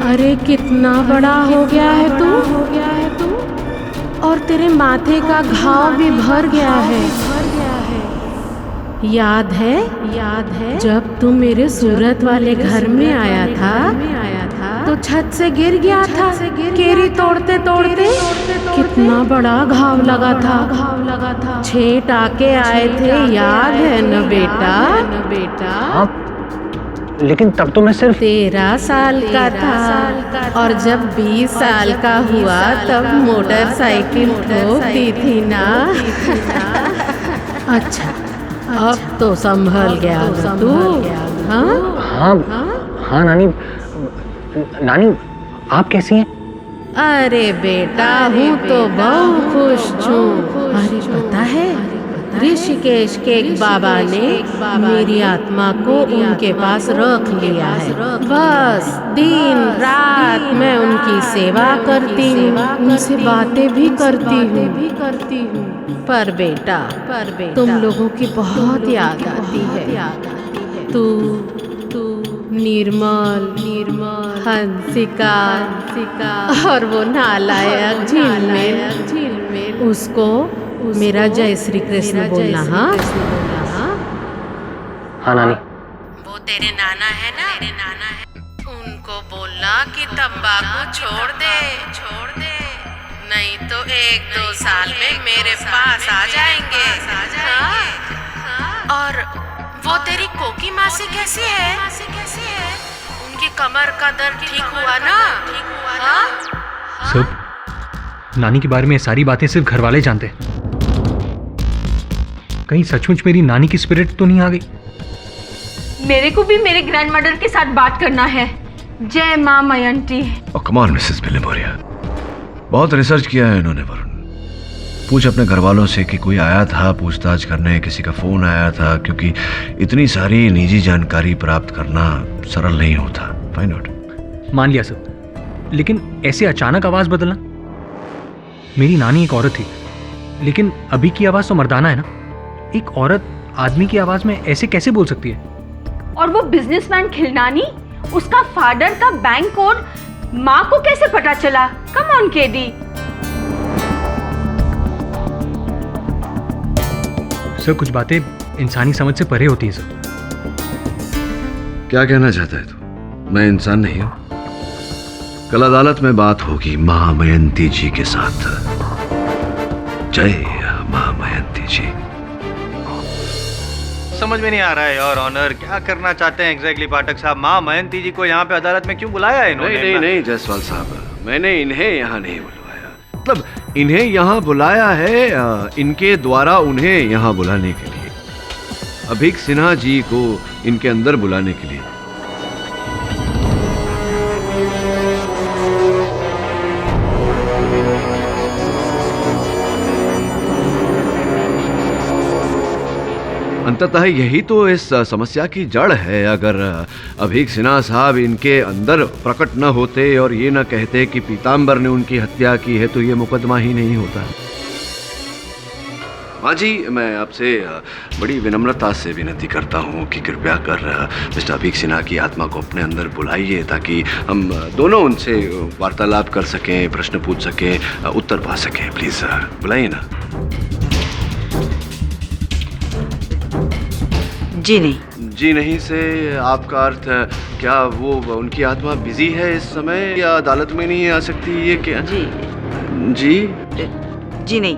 अरे कितना बड़ा हो गया है तू और तेरे माथे का घाव भी भर गया है। याद है जब तू मेरे सूरत वाले घर में आया था तो छत से गिर गया था केरी तोड़ते कितना बड़ा घाव लगा था 6 टाके आए थे, याद है न बेटा? हाँ, लेकिन तब तो मैं सिर्फ 13 साल का था और जब 20 साल का हुआ तब मोटरसाइकिल ठोक दी थी ना। अच्छा अब तो संभल गया तू? हाँ नानी आप कैसी हैं? अरे बेटा हूँ तो बहुत खुश हूँ। अरे पता है ऋषिकेश के एक बाबा ने मेरी आत्मा को उनके पास रख लिया है। बस दिन रात मैं उनकी सेवा करती हूँ, उनसे बातें भी करती हूँ। पर बेटा तुम लोगों की बहुत याद आती है। तू निर्मल हंसिका और वो नालायक झिलमिल, उसको मेरा जय श्री कृष्ण बोलना। हाँ नानी। वो तेरे नाना है ना, उनको बोलना कि तंबाकू छोड़ दे नहीं तो 1-2 साल में मेरे पास आ जाएंगे। और वो तेरी कोकी मासी कैसी है? उनकी कमर का दर्द ठीक हुआ ना? सब नानी के बारे में सारी बातें सिर्फ घर वाले जानते हैं। कहीं सचमुच मेरी नानी की स्पिरिट तो नहीं आ गई? मेरे को भी मेरे ग्रैंडमदर के साथ बात करना है। जय माँ मयंती। कम ऑन मिसेस बिलेमोरिया, बहुत रिसर्च किया है इन्होंने वरुण। पूछ अपने घर वालों से कि कोई आया था पूछताछ करने, किसी का फोन आया था, क्योंकि इतनी सारी निजी जानकारी प्राप्त करना सरल नहीं होता। Find out. मान लिया सब, लेकिन ऐसे अचानक आवाज बदलना। मेरी नानी एक औरत थी, लेकिन अभी की आवाज तो मर्दाना है ना। एक औरत आदमी की आवाज में ऐसे कैसे बोल सकती है? और वो बिजनेसमैन खिलनानी, उसका फादर का बैंक कोड माँ को कैसे पता चला? Come on KD. सर कुछ बातें इंसानी समझ से परे होती हैं सर। क्या कहना चाहता है तू? मैं इंसान नहीं हूं? कल अदालत में बात होगी महामयंती जी के साथ। जय महामयंती जी। समझ में नहीं आ रहा है योर ऑनर, क्या करना चाहते हैं एग्जैक्टली पाठक साहब? माँ मयंती जी को यहाँ पे अदालत में क्यों बुलाया है इन्होंने? नहीं जायसवाल साहब, मैंने इन्हें यहाँ नहीं बुलवाया। मतलब इन्हें यहाँ बुलाया है इनके द्वारा उन्हें यहाँ बुलाने के लिए, अभीक सिन्हा जी को इनके अंदर बुलाने के लिए। अंततः यही तो इस समस्या की जड़ है। अगर अभीक सिन्हा साहब इनके अंदर प्रकट न होते और ये न कहते कि पीताम्बर ने उनकी हत्या की है तो ये मुकदमा ही नहीं होता। माँ जी, मैं आपसे बड़ी विनम्रता से विनती करता हूँ कि कृपया कर मिस्टर अभीक सिन्हा की आत्मा को अपने अंदर बुलाइए, ताकि हम दोनों उनसे वार्तालाप कर सकें, प्रश्न पूछ सकें, उत्तर पा सकें। प्लीज़ बुलाइए ना। जी नहीं से आपका अर्थ क्या वो उनकी आत्मा बिजी है इस समय या अदालत में नहीं आ सकती? ये क्या? जी नहीं,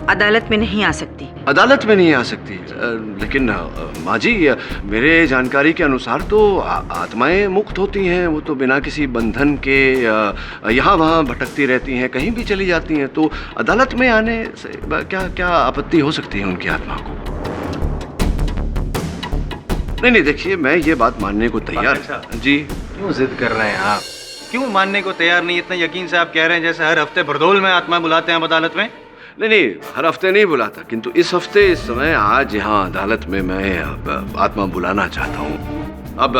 अदालत में नहीं आ सकती। अदालत में नहीं आ सकती? लेकिन माँ जी, मेरे जानकारी के अनुसार तो आत्माएं मुक्त होती हैं, वो तो बिना किसी बंधन के यहाँ वहाँ भटकती रहती हैं, कहीं भी चली जाती हैं। तो अदालत में आने से क्या आपत्ति हो सकती है उनकी आत्मा को? नहीं देखिए, मैं ये बात मानने को तैयार। जी क्यों जिद कर रहे हैं आप? क्यों मानने को तैयार नहीं? इतने यकीन से आप कह रहे हैं जैसे हर हफ्ते भरदौल में आत्मा बुलाते हैं अदालत में। नहीं, हर हफ्ते नहीं बुलाता, किंतु इस हफ्ते इस समय आज यहाँ अदालत में मैं आत्मा बुलाना चाहता हूँ। अब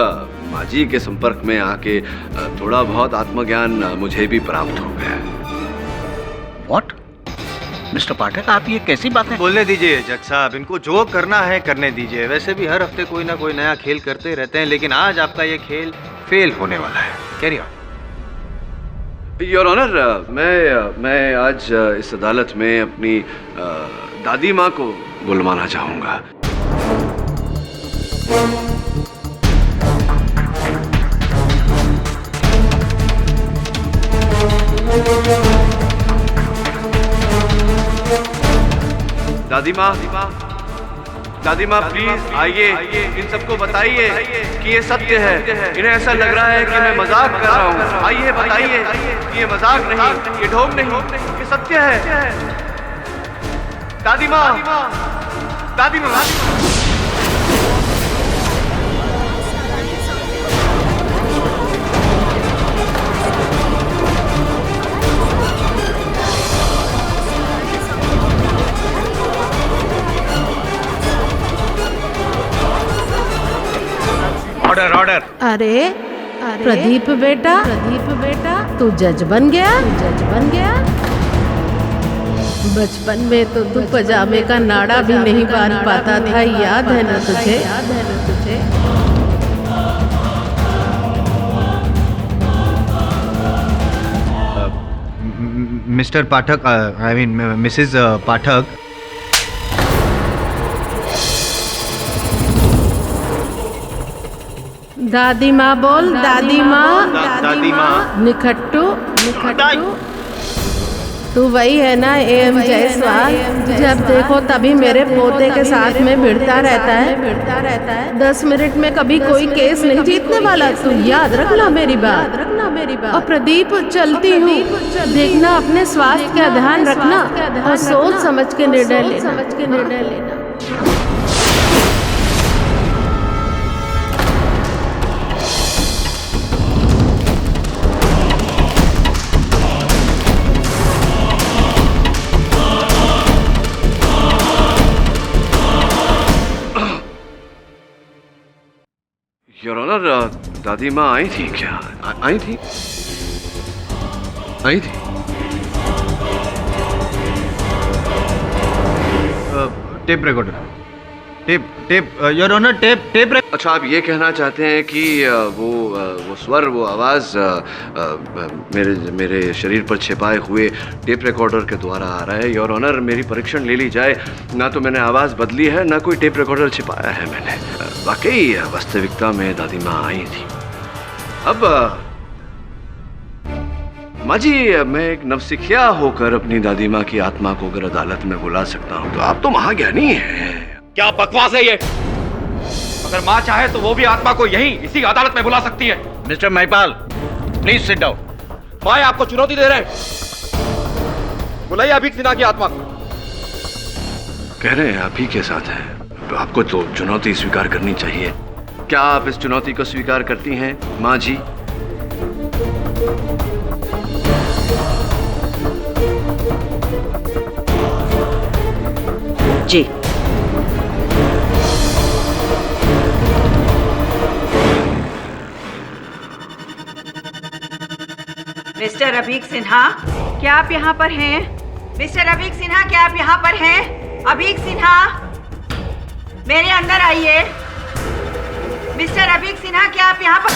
माँ जी के संपर्क में आके थोड़ा बहुत आत्मज्ञान मुझे भी प्राप्त हो गया है। What? मिस्टर पाठक, आप ये कैसी बातें बोलने दीजिए जज साहब, इनको जो करना है करने दीजिए। वैसे भी हर हफ्ते कोई ना कोई नया खेल करते रहते हैं, लेकिन आज आपका ये खेल फेल होने वाला है। Carry on. योर ऑनर, मैं आज इस अदालत में अपनी दादी माँ को बुलवाना चाहूँगा। दादी माँ प्लीज आइए, इन सबको बताइए कि ये सत्य है। इन्हें ऐसा लग रहा है कि मैं मजाक कर रहा हूँ। आइए बताइए कि ये मजाक नहीं, ये ढोंग नहीं, ये सत्य है। दादी माँ। ऑर्डर। अरे प्रदीप बेटा, तू जज बन गया। बचपन में तो तू पजामे का नाड़ा भी नहीं बांध पाता था, याद है ना तुझे? Mr Pathak, I mean Mrs Pathak, दादी माँ बोल, दादी माँ। दादी माँ। निखट्टू। तू वही है ना एम जायसवाल? जब देखो तभी मेरे पोते के साथ में भिड़ता रहता है। 10 मिनट में कभी कोई केस नहीं जीतने वाला। तू याद रखना मेरी बात। और प्रदीप, चलती हूँ, देखना अपने स्वास्थ्य का ध्यान रखना और सोच समझ के निर्णय लेना। योर ऑनर, दादी माँ आई थी क्या? आई थी। Tape recorder. Tape your honour, tape. अच्छा, आप ये कहना चाहते हैं कि वो स्वर, वो आवाज़ मेरे शरीर पर छिपाए हुए टेप रिकॉर्डर के द्वारा आ रहा है। योर ऑनर, मेरी परीक्षण ले ली जाए, ना तो मैंने आवाज़ बदली है, ना कोई टेप रिकॉर्डर छिपाया है मैंने। वाकई वास्तविकता में दादी माँ आई थी। अब माँ जी, मैं एक नवसिखिया होकर अपनी दादी माँ की आत्मा को अगर अदालत में बुला सकता हूँ तो आप तो महाज्ञानी हैं। क्या बकवास है ये? अगर माँ चाहे तो वो भी आत्मा को यहीं इसी अदालत में बुला सकती है। Mister Mahipal, please sit down. माँ आपको चुनौती दे रहे हैं। बुलाइए अभीक सिन्हा की आत्मा को। कह रहे हैं आप ही के साथ है, आपको तो चुनौती स्वीकार करनी चाहिए। क्या आप इस चुनौती को स्वीकार करती हैं माँ जी? जी। मिस्टर अभीक सिन्हा, क्या आप यहाँ पर हैं? मिस्टर अभीक सिन्हा, क्या आप यहाँ पर हैं? अभीक सिन्हा, मेरे अंदर आइए। मिस्टर अभीक सिन्हा, क्या आप यहाँ पर?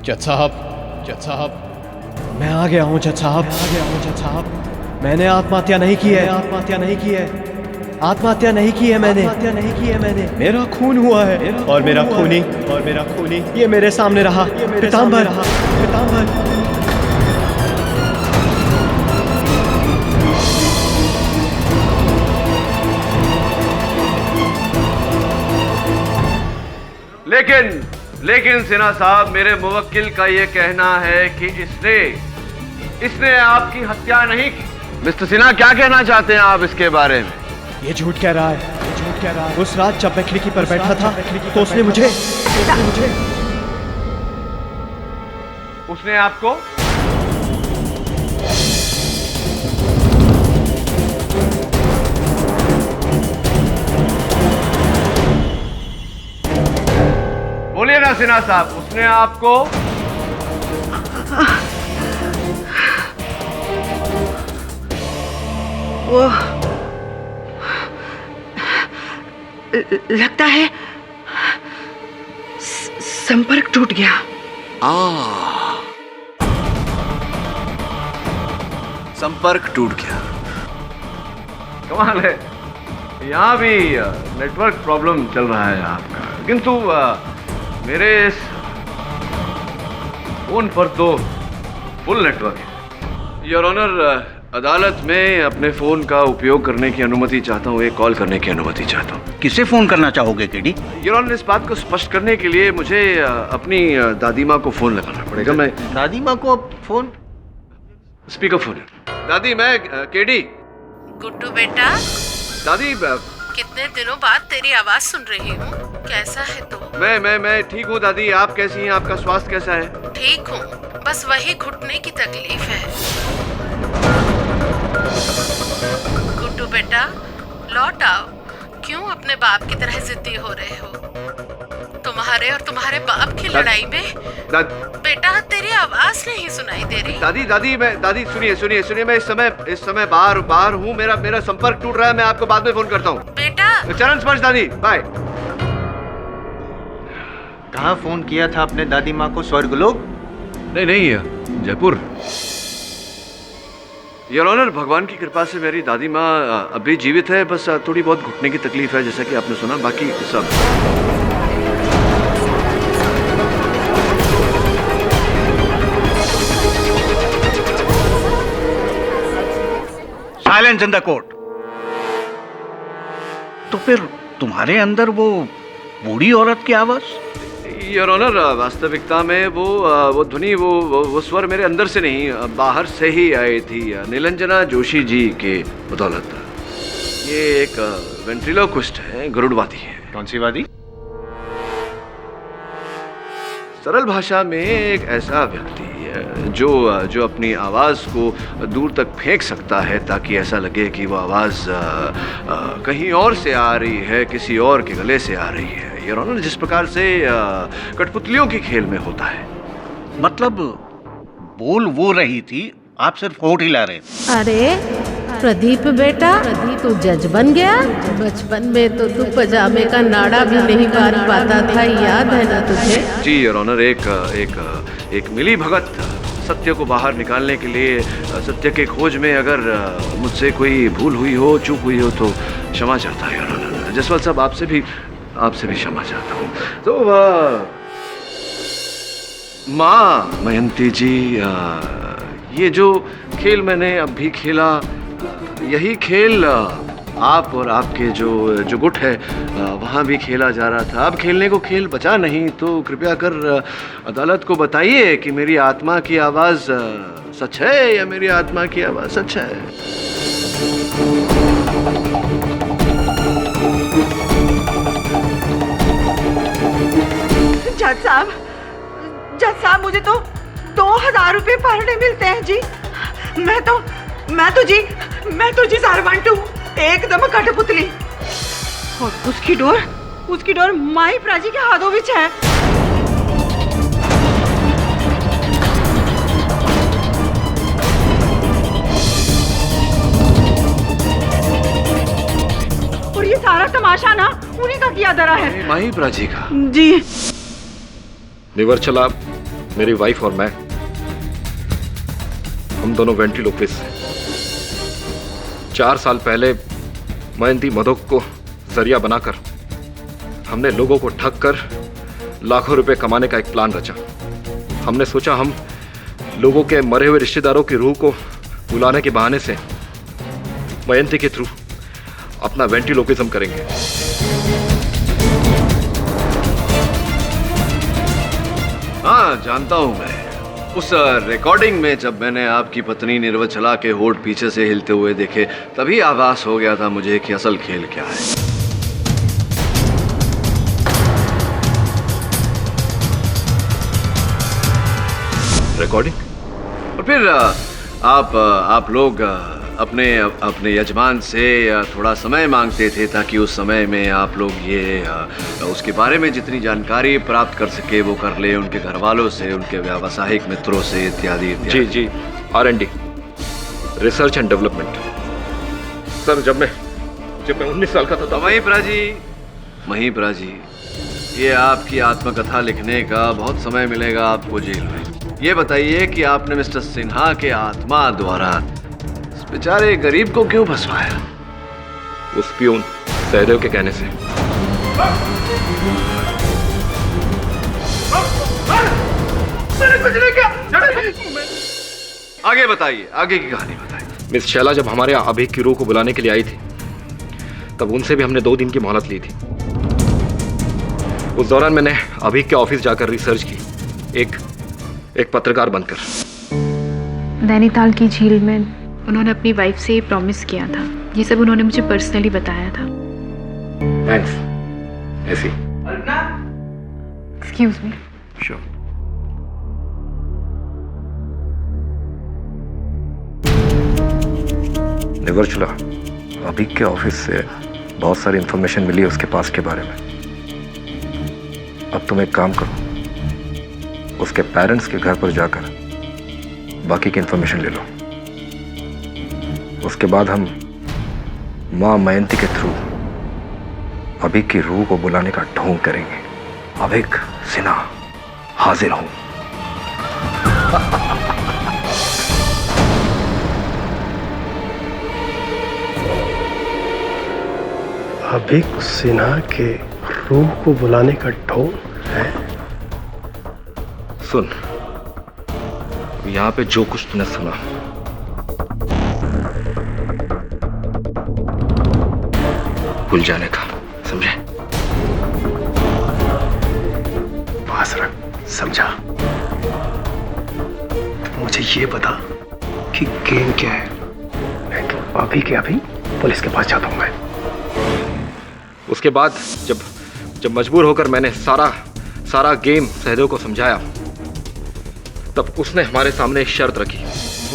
जज साहब, मैं आ गया हूँ जज साहब। मैंने आत्महत्या नहीं की है। आत्महत्या नहीं की है मैंने। मेरा खून हुआ है और मेरा खूनी ये मेरे सामने रहा। पीतांबर। लेकिन सिन्हा साहब, मेरे मुवक्किल का ये कहना है कि इसने आपकी हत्या नहीं की। मिस्टर सिन्हा, क्या कहना चाहते हैं आप इसके बारे में? ये झूठ कह रहा है। उस रात जब मैं खिड़की पर बैठा था तो उसने आपको बोलिए ना सिन्हा साहब, उसने आपको वो लगता है संपर्क टूट गया। संपर्क टूट गया। कमाल है, यहाँ भी नेटवर्क प्रॉब्लम चल रहा है आपका, किंतु मेरे इस फोन पर तो फुल नेटवर्क है। योर ऑनर, अदालत में अपने फोन का उपयोग करने की अनुमति चाहता हूँ, एक कॉल करने की अनुमति चाहता हूँ। किसे फोन करना चाहोगे केडी? योर ऑनर, इस बात को स्पष्ट करने के लिए मुझे अपनी दादी माँ को फोन लगाना पड़ेगा। मैं दादी माँ को फोन? स्पीकर फोन है। दादी, मैं केडी। गुड्डू बेटा, दादी, कितने दिनों बाद तेरी आवाज सुन रही हूँ। कैसा है तू? मैं ठीक हूँ दादी, आप कैसी हैं? आपका स्वास्थ्य कैसा है? ठीक हूँ, बस वही घुटने की तकलीफ है। गुड्डू बेटा, लौट आओ। क्यों अपने बाप की तरह जिद्दी हो रहे हो? तुम्हारे और तुम्हारे बाप की लड़ाई में बेटा तेरी आवाज नहीं सुनाई दे रही। दादी सुनिए, मैं इस समय बाहर हूँ, मेरा संपर्क टूट रहा है, मैं आपको बाद में फोन करता हूँ। बेटा चरण स्पर्श दादी, बाय। कहाँ फोन किया था अपने दादी माँ को? स्वर्गलोक? नहीं, जयपुर। योर ऑनर, भगवान की कृपा से मेरी दादी माँ अभी जीवित है, बस थोड़ी बहुत घुटने की तकलीफ है, जैसा कि आपने सुना, बाकी सब। Silence in the court. तो फिर तुम्हारे अंदर वो बूढ़ी औरत की आवाज? योर ऑनर, वास्तविकता में वो ध्वनि, वो स्वर मेरे अंदर से नहीं, बाहर से ही आई थी, नीलंजना जोशी जी के बदौलत। ये एक वेंट्रिलोक्विस्ट है, गरुड़वादी है। कौन सी वादी? सरल भाषा में एक ऐसा व्यक्ति जो अपनी आवाज को दूर तक फेंक सकता है, ताकि ऐसा लगे कि वो आवाज कहीं और से आ रही है, किसी और के गले से आ रही है। योर ऑनर, जिस प्रकार से कठपुतलियों के खेल में होता है। मतलब बोल वो रही थी, आप सिर्फ होठ हिला रहे थे। अरे प्रदीप बेटा, तू जज बन गया? बचपन में तो तू पजामे का नाड़ा भी नहीं बांध पाता था, याद है ना तुझे? जी योर ऑनर, एक मिली भगत सत्य को बाहर निकालने के लिए, सत्य के खोज में अगर मुझसे कोई भूल हुई हो, चूक हुई हो, तो क्षमा चाहता है योर ऑनर। जसवाल साहब, आपसे भी क्षमा चाहता हूँ। तो माँ मयंती जी, ये जो खेल मैंने अभी खेला, यही खेल आप और आपके जो गुट है वहाँ भी खेला जा रहा था। अब खेलने को खेल बचा नहीं, तो कृपया कर अदालत को बताइए कि मेरी आत्मा की आवाज़ सच है या मेरी आत्मा की आवाज़ सच है। जज साहब, मुझे तो 2000 रुपए पर डे मिलते हैं जी। मैं तो जी सारवांटू, एकदम कठपुतली। और उसकी डोर माई प्राजी के हाथों विच है। और ये सारा तमाशा ना उन्हीं का किया धरा है। माही प्राजी का? जी। निवर चला, मेरी वाइफ और मैं, हम दोनों वेंट्रिलोक्विस्ट हैं। 4 साल पहले मयंती मधोक को जरिया बनाकर हमने लोगों को ठग कर लाखों रुपए कमाने का एक प्लान रचा। हमने सोचा हम लोगों के मरे हुए रिश्तेदारों की रूह को बुलाने के बहाने से मयंती के थ्रू अपना वेंट्रिलोक्विज्म करेंगे। हाँ जानता हूँ मैं। उस रिकॉर्डिंग में जब मैंने आपकी पत्नी निर्वचला के होठ पीछे से हिलते हुए देखे, तभी आभास हो गया था मुझे कि असल खेल क्या है। रिकॉर्डिंग? और फिर आप लोग अपने यजमान से थोड़ा समय मांगते थे ताकि उस समय में आप लोग ये उसके बारे में जितनी जानकारी प्राप्त कर सके वो कर ले, उनके घर वालों से, उनके व्यावसायिक मित्रों से, इत्यादि इत्यादि। जी, R&D, research and development. Sir जब मैं 19 साल का था महिप्रा जी, ये आपकी आत्मकथा लिखने का बहुत समय मिलेगा आपको जेल में। ये बताइए कि आपने मिस्टर सिन्हा के आत्मा द्वारा बेचारे गरीब को क्यों फंसवाया? उस पियून सहदेव के कहने से। आगे बताइए, आगे की कहानी बताइए। मिस शैला जब हमारे यहाँ अभी की रूह को बुलाने के लिए आई थी, तब उनसे भी हमने 2 दिन की मोहलत ली थी। उस दौरान मैंने अभी के ऑफिस जाकर रिसर्च की, एक पत्रकार बनकर। नैनीताल की झील में उन्होंने अपनी वाइफ से प्रॉमिस किया था। ये सब उन्होंने मुझे पर्सनली बताया था। थैंक्स ऐसी। Excuse me. श्योर। निर्वचला, अभी के ऑफिस से बहुत सारी इंफॉर्मेशन मिली है उसके पास के बारे में। अब तुम एक काम करो, उसके पेरेंट्स के घर पर जाकर बाकी की इंफॉर्मेशन ले लो। उसके बाद हम मां मयंती के थ्रू अभी की रूह को बुलाने का ढोंग करेंगे। अभिक सिन्हा हाजिर हूं। अभिक सिन्हा के रूह को बुलाने का ढोंग है। सुन, यहां पे जो कुछ तूने सुना, भूल जाने का, समझे? पास रख, समझा? मुझे ये बता कि गेम क्या है। नहीं तो अभी के अभी पुलिस के पास जाता हूं मैं। उसके बाद जब मजबूर होकर मैंने सारा गेम सहदेव को समझाया, तब उसने हमारे सामने एक शर्त रखी।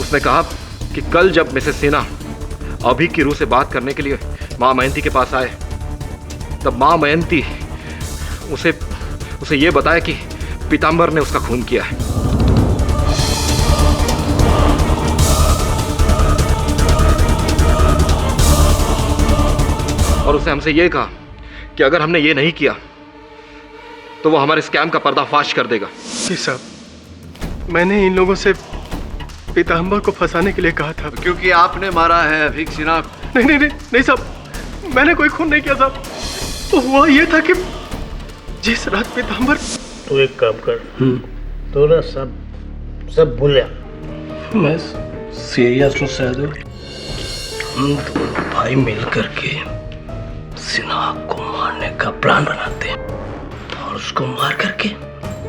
उसने कहा कि कल जब मिसेस सिन्हा अभी की रूह से बात करने के लिए मां मयंती के पास आए, तब मां मयंती उसे ये बताया कि पीताम्बर ने उसका खून किया है। और उसने हमसे ये कहा कि अगर हमने ये नहीं किया तो वो हमारे स्कैम का पर्दाफाश कर देगा। जी साहब, मैंने इन लोगों से पीताम्बर को फंसाने के लिए कहा था। क्योंकि आपने मारा है अभिक सिन्हा। नहीं साहब, मैंने कोई खून नहीं किया साहब। तो हुआ ये था कि जिस रात पीताम्बर। तू एक काम कर, तो ना सब भूल। मैं सीरियस हूँ सहदेव। हम दोनों भाई मिल करके सिन्हा को मारने का प्लान बनाते हैं और उसको मार करके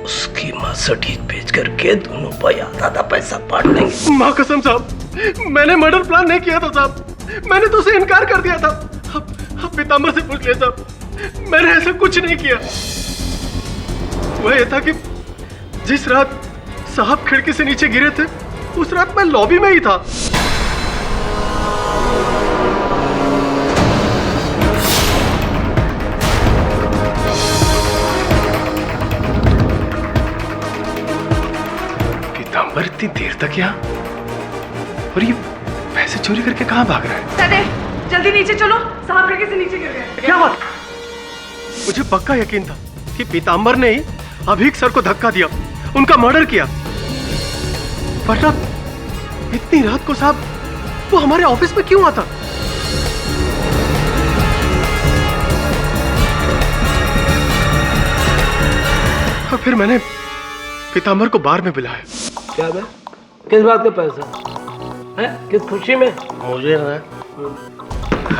उसकी मां सटीक बेच करके दोनों भाई आधा पैसा बांट लेंगे। माँ कसम साहब, मैंने मर्डर प्लान नहीं किया था साहब। मैंने तो उसे इनकार कर दिया था। अब पीताम्बर से पूछ लिया साहब, मैंने ऐसा कुछ नहीं किया। वह ये था कि जिस रात साहब खिड़की से नीचे गिरे थे, उस रात मैं लॉबी में ही था। पीताम्बर इतनी देर तक यहाँ, और ये पैसे चोरी करके कहाँ भाग रहा है? सहदेव, जल्दी नीचे चलो, साहब खिड़की से नीचे गिर गए। क्या बात? मुझे पक्का यकीन था कि पीताम्बर ने ही अभीक सर को धक्का दिया, उनका मर्डर किया। वरना इतनी रात को साहब वो हमारे ऑफिस में क्यों आता? और फिर मैंने पीताम्बर को बार में बुलाया। क्या बे? किस बात का पैसा है? किस खुशी में? मुझे ना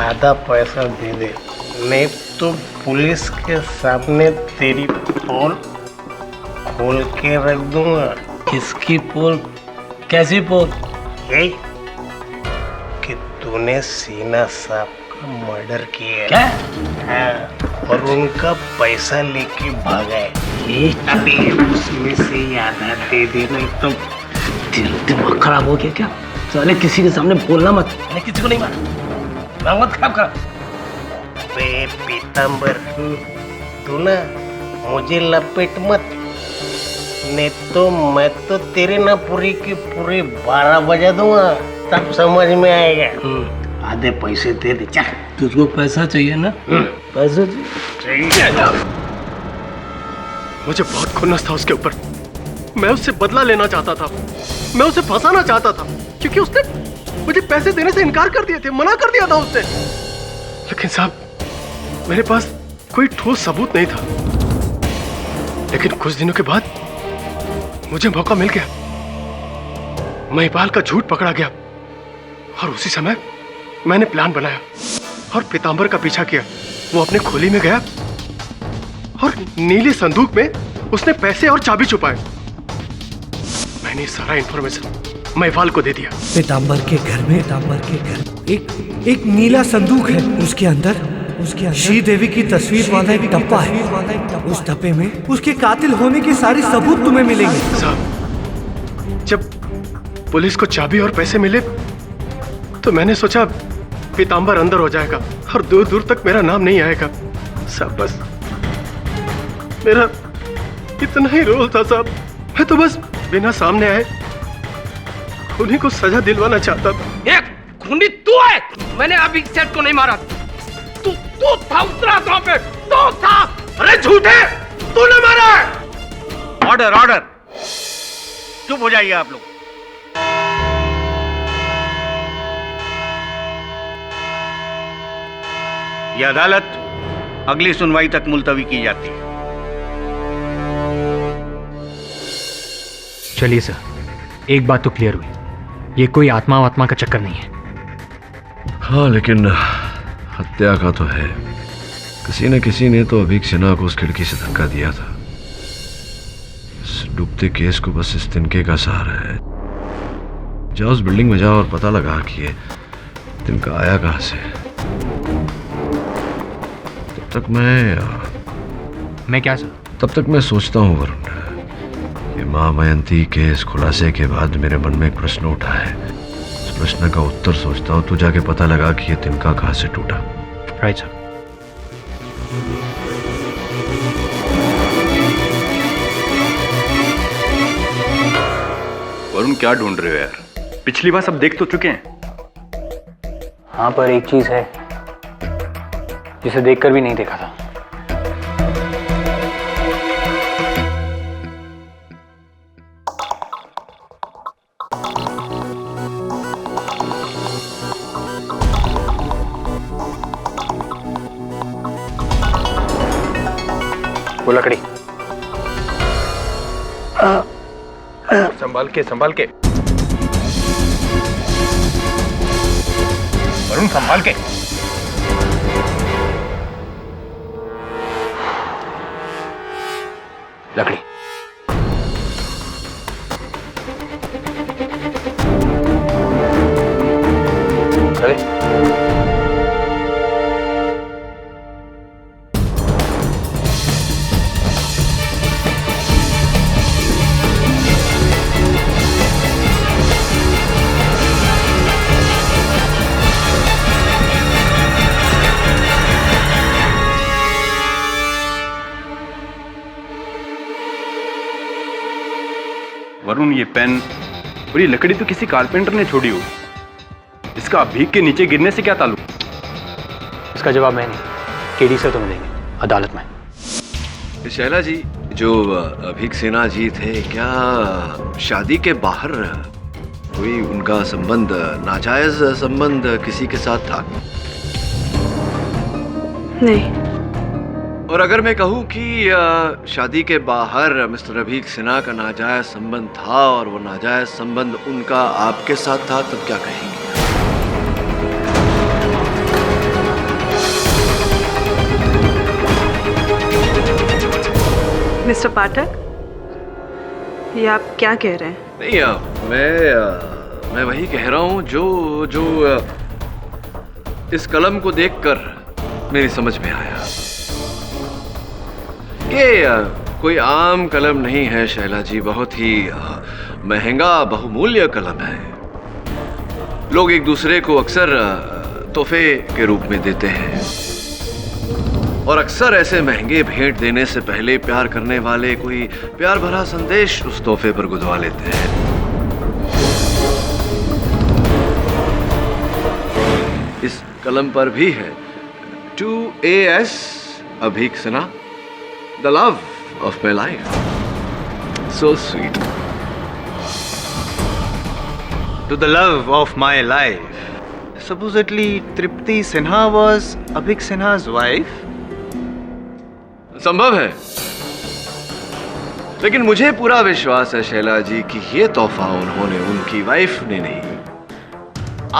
आधा पैसा दे दे, नहीं तो पुलिस के सामने तेरी पोल खोल के रख दूंगा। किसकी पोल? कैसी पोल? ये कि तूने सीना साहब का मर्डर किया। क्या? हाँ, और उनका पैसा लेके भागा है। अभी उसमें से आधा दे देना। एकदम दिमाग खराब हो गया क्या? साले किसी के सामने बोलना मत। मैंने किसी को नहीं मारा। दिमाग मत खराब कर। बे पीतांबर, तू ना मुझे लपेट मत, नहीं तो मैं तो तेरे ना पूरी की पूरी 12 बजा दूंगा, तब समझ में आएगा। आधे पैसे दे दे। चल, तुझको पैसा चाहिए ना? पैसा चाहिए। मुझे बहुत खुन्नस था उसके ऊपर। मैं उससे बदला लेना चाहता था, मैं उसे फंसाना चाहता था, क्योंकि उसने मुझे पैसे देने से इनकार कर दिए थे, मना कर दिया था उसने। लेकिन साहब, मेरे पास कोई ठोस सबूत नहीं था। लेकिन कुछ दिनों के बाद मुझे मौका मिल गया। महिपाल का झूठ पकड़ा गया और उसी समय मैंने प्लान बनाया और पीतांबर का पीछा किया। वो अपने खोली में गया और नीले संदूक में उसने पैसे और चाबी छुपाए। मैंने सारा इंफॉर्मेशन महिपाल को दे दिया। पीतांबर के घर में एक नीला संदूक है। उसके अंदर श्रीदेवी की तस्वीर वाला एक डब्बा है। उस डब्बे में उसके कातिल होने के सारे सबूत तुम्हें मिलेंगे। साहब, जब पुलिस को चाबी और पैसे मिले तो मैंने सोचा पीतांबर अंदर हो जाएगा और दूर दूर तक मेरा नाम नहीं आएगा। साहब, बस मेरा इतना ही रोल था साहब। मैं तो बस बिना सामने आए उन्हीं को सजा दिलवाना चाहता था। एक खूनी तू है। मैंने अभी सेठ को नहीं मारा। तू था उतरा पे। तू था। अरे झूठे, तूने मारा है। ऑर्डर ऑर्डर, चुप हो जाइए आप लोग। यह अदालत अगली सुनवाई तक मुलतवी की जाती है। चलिए सर, एक बात तो क्लियर हुई, ये कोई आत्मा का चक्कर नहीं है। हाँ, लेकिन हत्या का तो है। किसी न किसी ने तो अभीक सिन्हा को उस खिड़की से धक्का दिया था। इस डूबते केस को बस इस तिनके का सहारा है। जाओ उस बिल्डिंग में जाओ और पता लगा कि ये तिनका आया कहाँ से। तब तक मैं क्या सर? तब तक मैं सोचता हूँ वरुण, ये माँ मयंती के इस खुलासे के बाद मेरे मन में एक प्रश्न उठा है। इस प्रश्न का उत्तर सोचता हूँ, तू जाके पता लगा कि ये तिनका कहाँ से टूटा। Right sir. वरुण, क्या ढूंढ रहे हो यार? पिछली बार सब देख तो चुके हैं। हाँ, पर एक चीज है जिसे देखकर भी नहीं देखा था। वो लकड़ी संभाल के वरुण, संभाल के। लकड़ी चले। वरुण, ये पेन और ये लकड़ी तो किसी कारपेंटर ने छोड़ी हो। इसका अभीक के नीचे गिरने से क्या ताल्लुक? इसका जवाब मैं नहीं, केडी से तो मिलेंगे अदालत में। शैला जी, जो अभीक सिन्हा जी थे, क्या शादी के बाहर कोई उनका संबंध, नाजायज संबंध किसी के साथ था? नहीं। और अगर मैं कहूं कि शादी के बाहर मिस्टर अभीक सिन्हा का नाजायज संबंध था और वो नाजायज संबंध उनका आपके साथ था, तब क्या कहेंगे? मिस्टर पाठक, ये आप क्या कह रहे हैं? नहीं, मैं वही कह रहा हूँ जो इस कलम को देखकर मेरी समझ में आया। ये कोई आम कलम नहीं है शैला जी, बहुत ही महंगा बहुमूल्य कलम है। लोग एक दूसरे को अक्सर तोहफे के रूप में देते हैं और अक्सर ऐसे महंगे भेंट देने से पहले प्यार करने वाले कोई प्यार भरा संदेश उस तोहफे पर गुदवा लेते हैं। इस कलम पर भी है To A.S. Abhik Sinha, the love of my life. So sweet. To the love of my life. Supposedly, Tripti Sinha was Abhik Sinha's wife? संभव है, लेकिन मुझे पूरा विश्वास है शैला जी कि ये तोहफा उन्होंने उनकी वाइफ ने नहीं,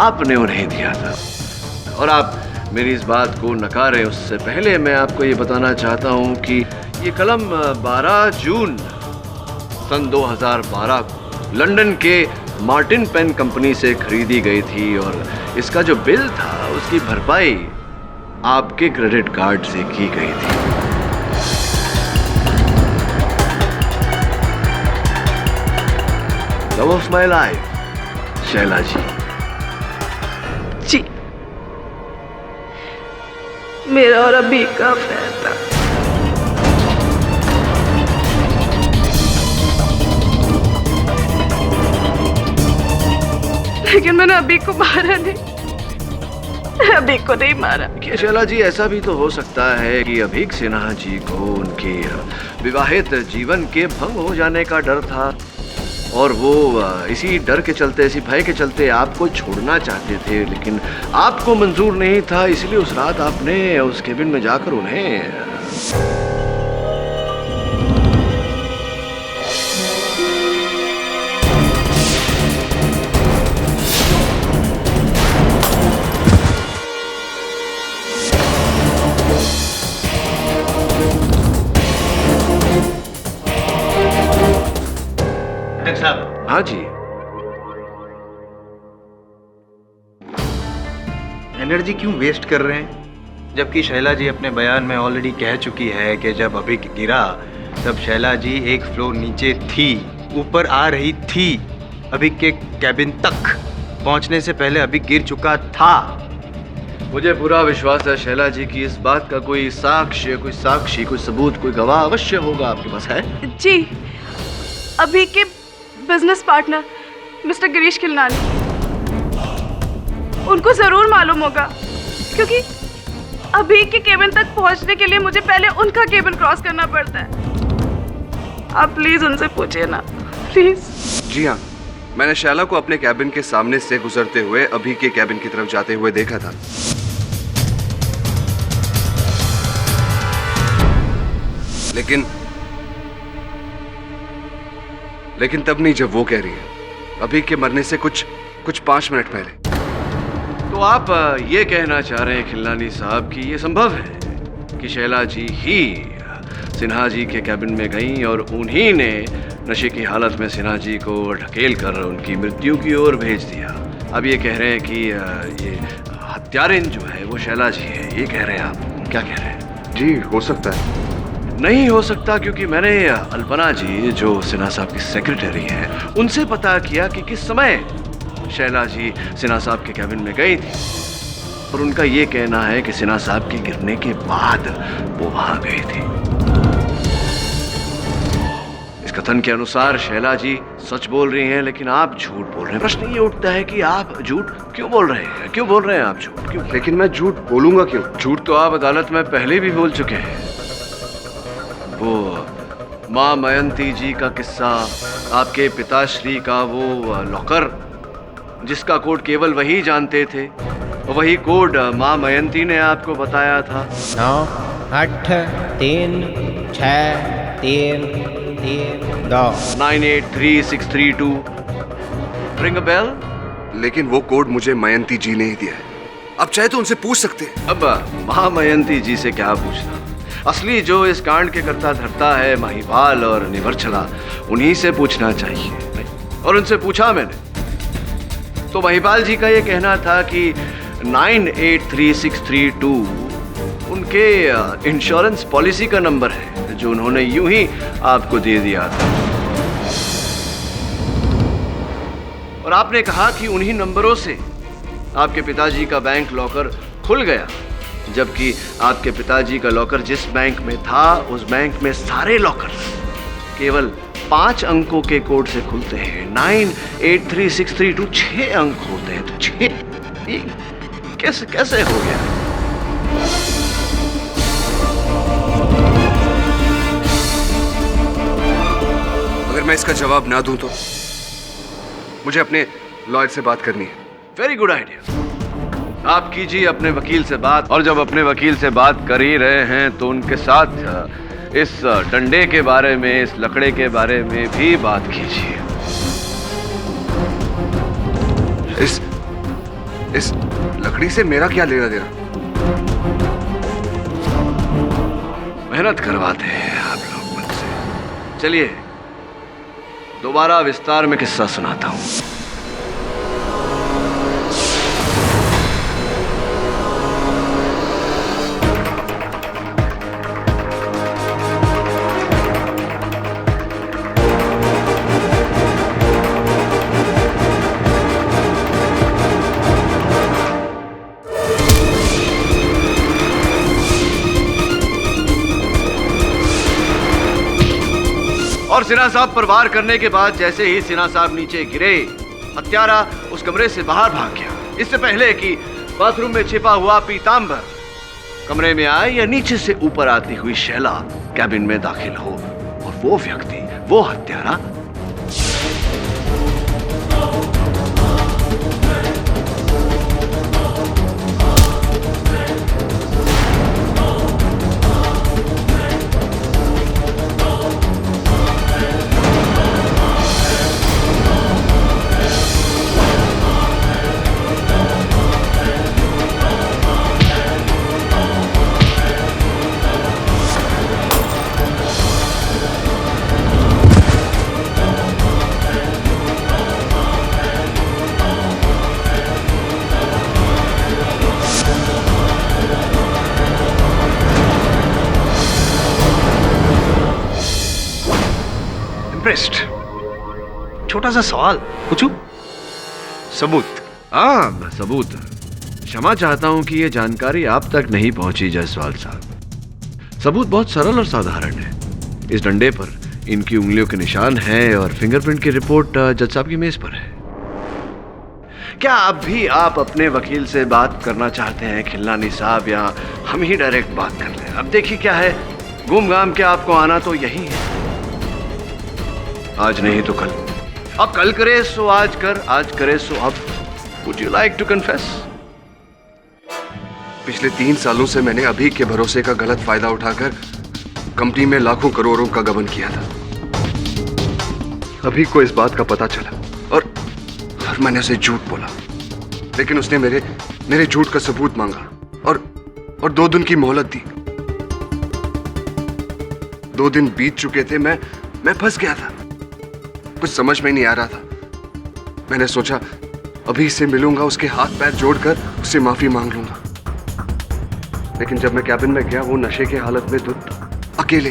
आपने उन्हें दिया था। और आप मेरी इस बात को नकारें उससे पहले मैं आपको ये बताना चाहता हूँ कि ये कलम 12 जून सन 2012 को लंदन के मार्टिन पेन कंपनी से खरीदी गई थी और इसका जो बिल था उसकी भरपाई आपके क्रेडिट कार्ड से की गई थी। Love of my life Shaila ji. जी, मेरा और अभी का फैसला। लेकिन मैंने अभी को मारा नहीं, अभी को नहीं मारा। देखिए शैला जी, ऐसा भी तो हो सकता है कि अभीक सिन्हा जी को उनके विवाहित जीवन के भंग हो जाने का डर था और वो इसी डर के चलते, इसी भय के चलते आपको छोड़ना चाहते थे, लेकिन आपको मंजूर नहीं था। इसलिए उस रात आपने उस केबिन में जाकर उन्हें साहब। हाँ जी। एनर्जी क्यों वेस्ट कर रहे हैं, जबकि शैला जी अपने बयान में ऑलरेडी कह चुकी है कि जब अभिक गिरा तब शैला जी एक फ्लोर नीचे थी, ऊपर आ रही थी। अभिक के कैबिन तक पहुंचने से पहले अभिक गिर चुका था। मुझे पूरा विश्वास है शैला जी की इस बात का कोई साक्ष्य, कोई सबूत, कोई गवाह अवश्य होगा आपके पास। है जी, अभी के business partner Mr Girish Khilnani, उनको जरूर मालूम होगा, क्योंकि अभी के केबिन तक पहुंचने के लिए मुझे पहले उनका केबिन क्रॉस करना पड़ता है। आप प्लीज उनसे पूछिए ना, प्लीज। जी हाँ, मैंने शैला को अपने कैबिन के सामने से गुजरते हुए अभी के कैबिन की तरफ जाते हुए देखा था। लेकिन तब नहीं जब वो कह रही है, अभी के मरने से कुछ 5 मिनट पहले। तो आप ये कहना चाह रहे हैं खिलनानी साहब कि ये संभव है कि शैला जी ही सिन्हा जी के कैबिन में गईं और उन्हीं ने नशे की हालत में सिन्हा जी को ढकेल कर उनकी मृत्यु की ओर भेज दिया। अब ये कह रहे हैं कि ये हत्यारिन जो है वो शैला जी है, ये कह रहे हैं आप? क्या कह रहे हैं? जी, हो सकता है। नहीं हो सकता, क्योंकि मैंने अल्पना जी जो सिन्हा साहब की सेक्रेटरी हैं उनसे पता किया कि किस समय शैला जी सिन्हा साहब के कैबिन में गई थी, और उनका ये कहना है कि सिन्हा साहब के गिरने के बाद वो वहां गई थी। इस कथन के अनुसार शैला जी सच बोल रही हैं, लेकिन आप झूठ बोल रहे हैं। प्रश्न ये उठता है कि आप झूठ क्यों बोल रहे हैं? क्यों बोल रहे हैं आप झूठ? क्यों? लेकिन मैं झूठ बोलूंगा क्यों? झूठ तो आप अदालत में पहले भी बोल चुके हैं। वो माँ मयंती जी का किस्सा, आपके पिताश्री का वो लॉकर जिसका कोड केवल वही जानते थे, वही कोड माँ मयंती ने आपको बताया था। 9 8 3 6 3 3 2 983632 रिंग अ बेल? लेकिन वो कोड मुझे मयंती जी ने ही दिया है। अब चाहे तो उनसे पूछ सकते हैं। अब महामयंती जी से क्या पूछना? असली जो इस कांड के करता धरता है महिपाल और निवर्चला, उन्हीं से पूछना चाहिए। और उनसे पूछा मैंने तो महिपाल जी का ये कहना था कि 983632 उनके इंश्योरेंस पॉलिसी का नंबर है, जो उन्होंने यूं ही आपको दे दिया था। और आपने कहा कि उन्हीं नंबरों से आपके पिताजी का बैंक लॉकर खुल गया, जबकि आपके पिताजी का लॉकर जिस बैंक में था, उस बैंक में सारे लॉकर केवल 5 अंकों के कोड से खुलते हैं। 983632 6 अंक होते हैं, तो 6 कैसे कैसे हो गया? अगर मैं इसका जवाब ना दूं तो मुझे अपने लॉयर से बात करनी है। Very good idea. आप कीजिए अपने वकील से बात, और जब अपने वकील से बात कर ही रहे हैं तो उनके साथ इस डंडे के बारे में, इस लकड़े के बारे में भी बात कीजिए। इस लकड़ी से मेरा क्या लेना देना? मेहनत करवाते हैं आप लोग मुझसे। चलिए दोबारा विस्तार में किस्सा सुनाता हूं। और सिन्हा साहब पर वार करने के बाद जैसे ही सिन्हा साहब नीचे गिरे, हत्यारा उस कमरे से बाहर भाग गया, इससे पहले कि बाथरूम में छिपा हुआ पीतांबर कमरे में आए या नीचे से ऊपर आती हुई शैला कैबिन में दाखिल हो। और वो व्यक्ति, वो हत्यारा छोटा सा सवाल पूछूं? सबूत? हाँ सबूत। क्षमा चाहता हूं कि यह जानकारी आप तक नहीं पहुंची जायसवाल साहब। सबूत बहुत सरल और साधारण है। इस डंडे पर इनकी उंगलियों के निशान हैं और फिंगरप्रिंट की रिपोर्ट जज साहब की मेज पर है। क्या अब भी आप अपने वकील से बात करना चाहते हैं खिलनानी साहब, या हम ही डायरेक्ट बात कर लें? अब देखिए क्या है, घूम घाम के आपको आना तो यही है। आज नहीं तो कल, अब कल करे सो आज कर, आज करे सो अब। Would you like to confess? पिछले 3 सालों से मैंने अभी के भरोसे का गलत फायदा उठाकर कंपनी में लाखों करोड़ों का गबन किया था। अभी को इस बात का पता चला और मैंने उसे झूठ बोला, लेकिन उसने मेरे झूठ का सबूत मांगा और 2 दिन की मोहलत दी। 2 दिन बीत चुके थे, मैं फंस गया था। कुछ समझ में नहीं आ रहा था। मैंने सोचा अभी से मिलूंगा, उसके हाथ पैर जोड़कर उससे माफी मांग लूंगा। लेकिन जब मैं कैबिन में गया, वो नशे के हालत में अकेले।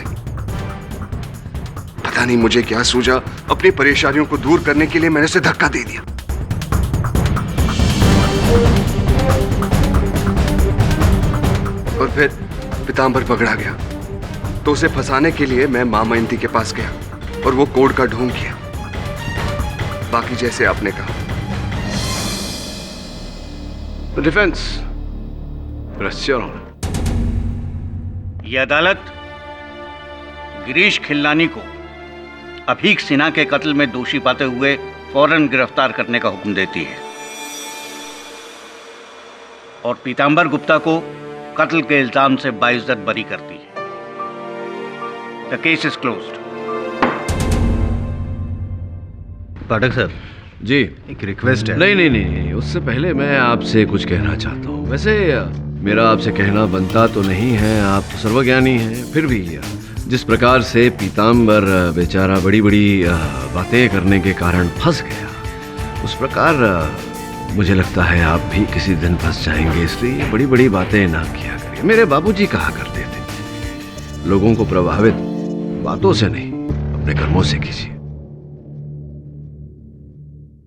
पता नहीं मुझे क्या सूझा, अपनी परेशानियों को दूर करने के लिए मैंने उसे धक्का दे दिया। और फिर पीतांबर पकड़ा गया, तो उसे फंसाने के लिए मैं मां मयंती के पास गया और वो कोड का ढोंग किया। बाकी जैसे आपने कहा। Defence, press your honour. यह अदालत गिरीश खिलनानी को अभीक सिन्हा के कत्ल में दोषी पाते हुए फौरन गिरफ्तार करने का हुक्म देती है और पीतांबर गुप्ता को कत्ल के इल्जाम से बाइज्जत बरी करती है। The case is closed. Pathak sir ji, एक रिक्वेस्ट है। नहीं, उससे पहले मैं आपसे कुछ कहना चाहता हूँ। वैसे मेरा आपसे कहना बनता तो नहीं है, आप तो सर्वज्ञानी हैं, फिर भी जिस प्रकार से पीताम्बर बेचारा बड़ी बड़ी बातें करने के कारण फंस गया, उस प्रकार मुझे लगता है आप भी किसी दिन फंस जाएंगे। इसलिए बड़ी बड़ी बातें ना किया करिए। मेरे बाबूजी कहा करते थे, लोगों को प्रभावित बातों से नहीं, अपने कर्मों से कीजिए।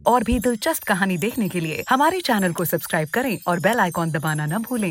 और भी दिलचस्प कहानी देखने के लिए हमारे चैनल को सब्सक्राइब करें और बेल आइकॉन दबाना न भूलें।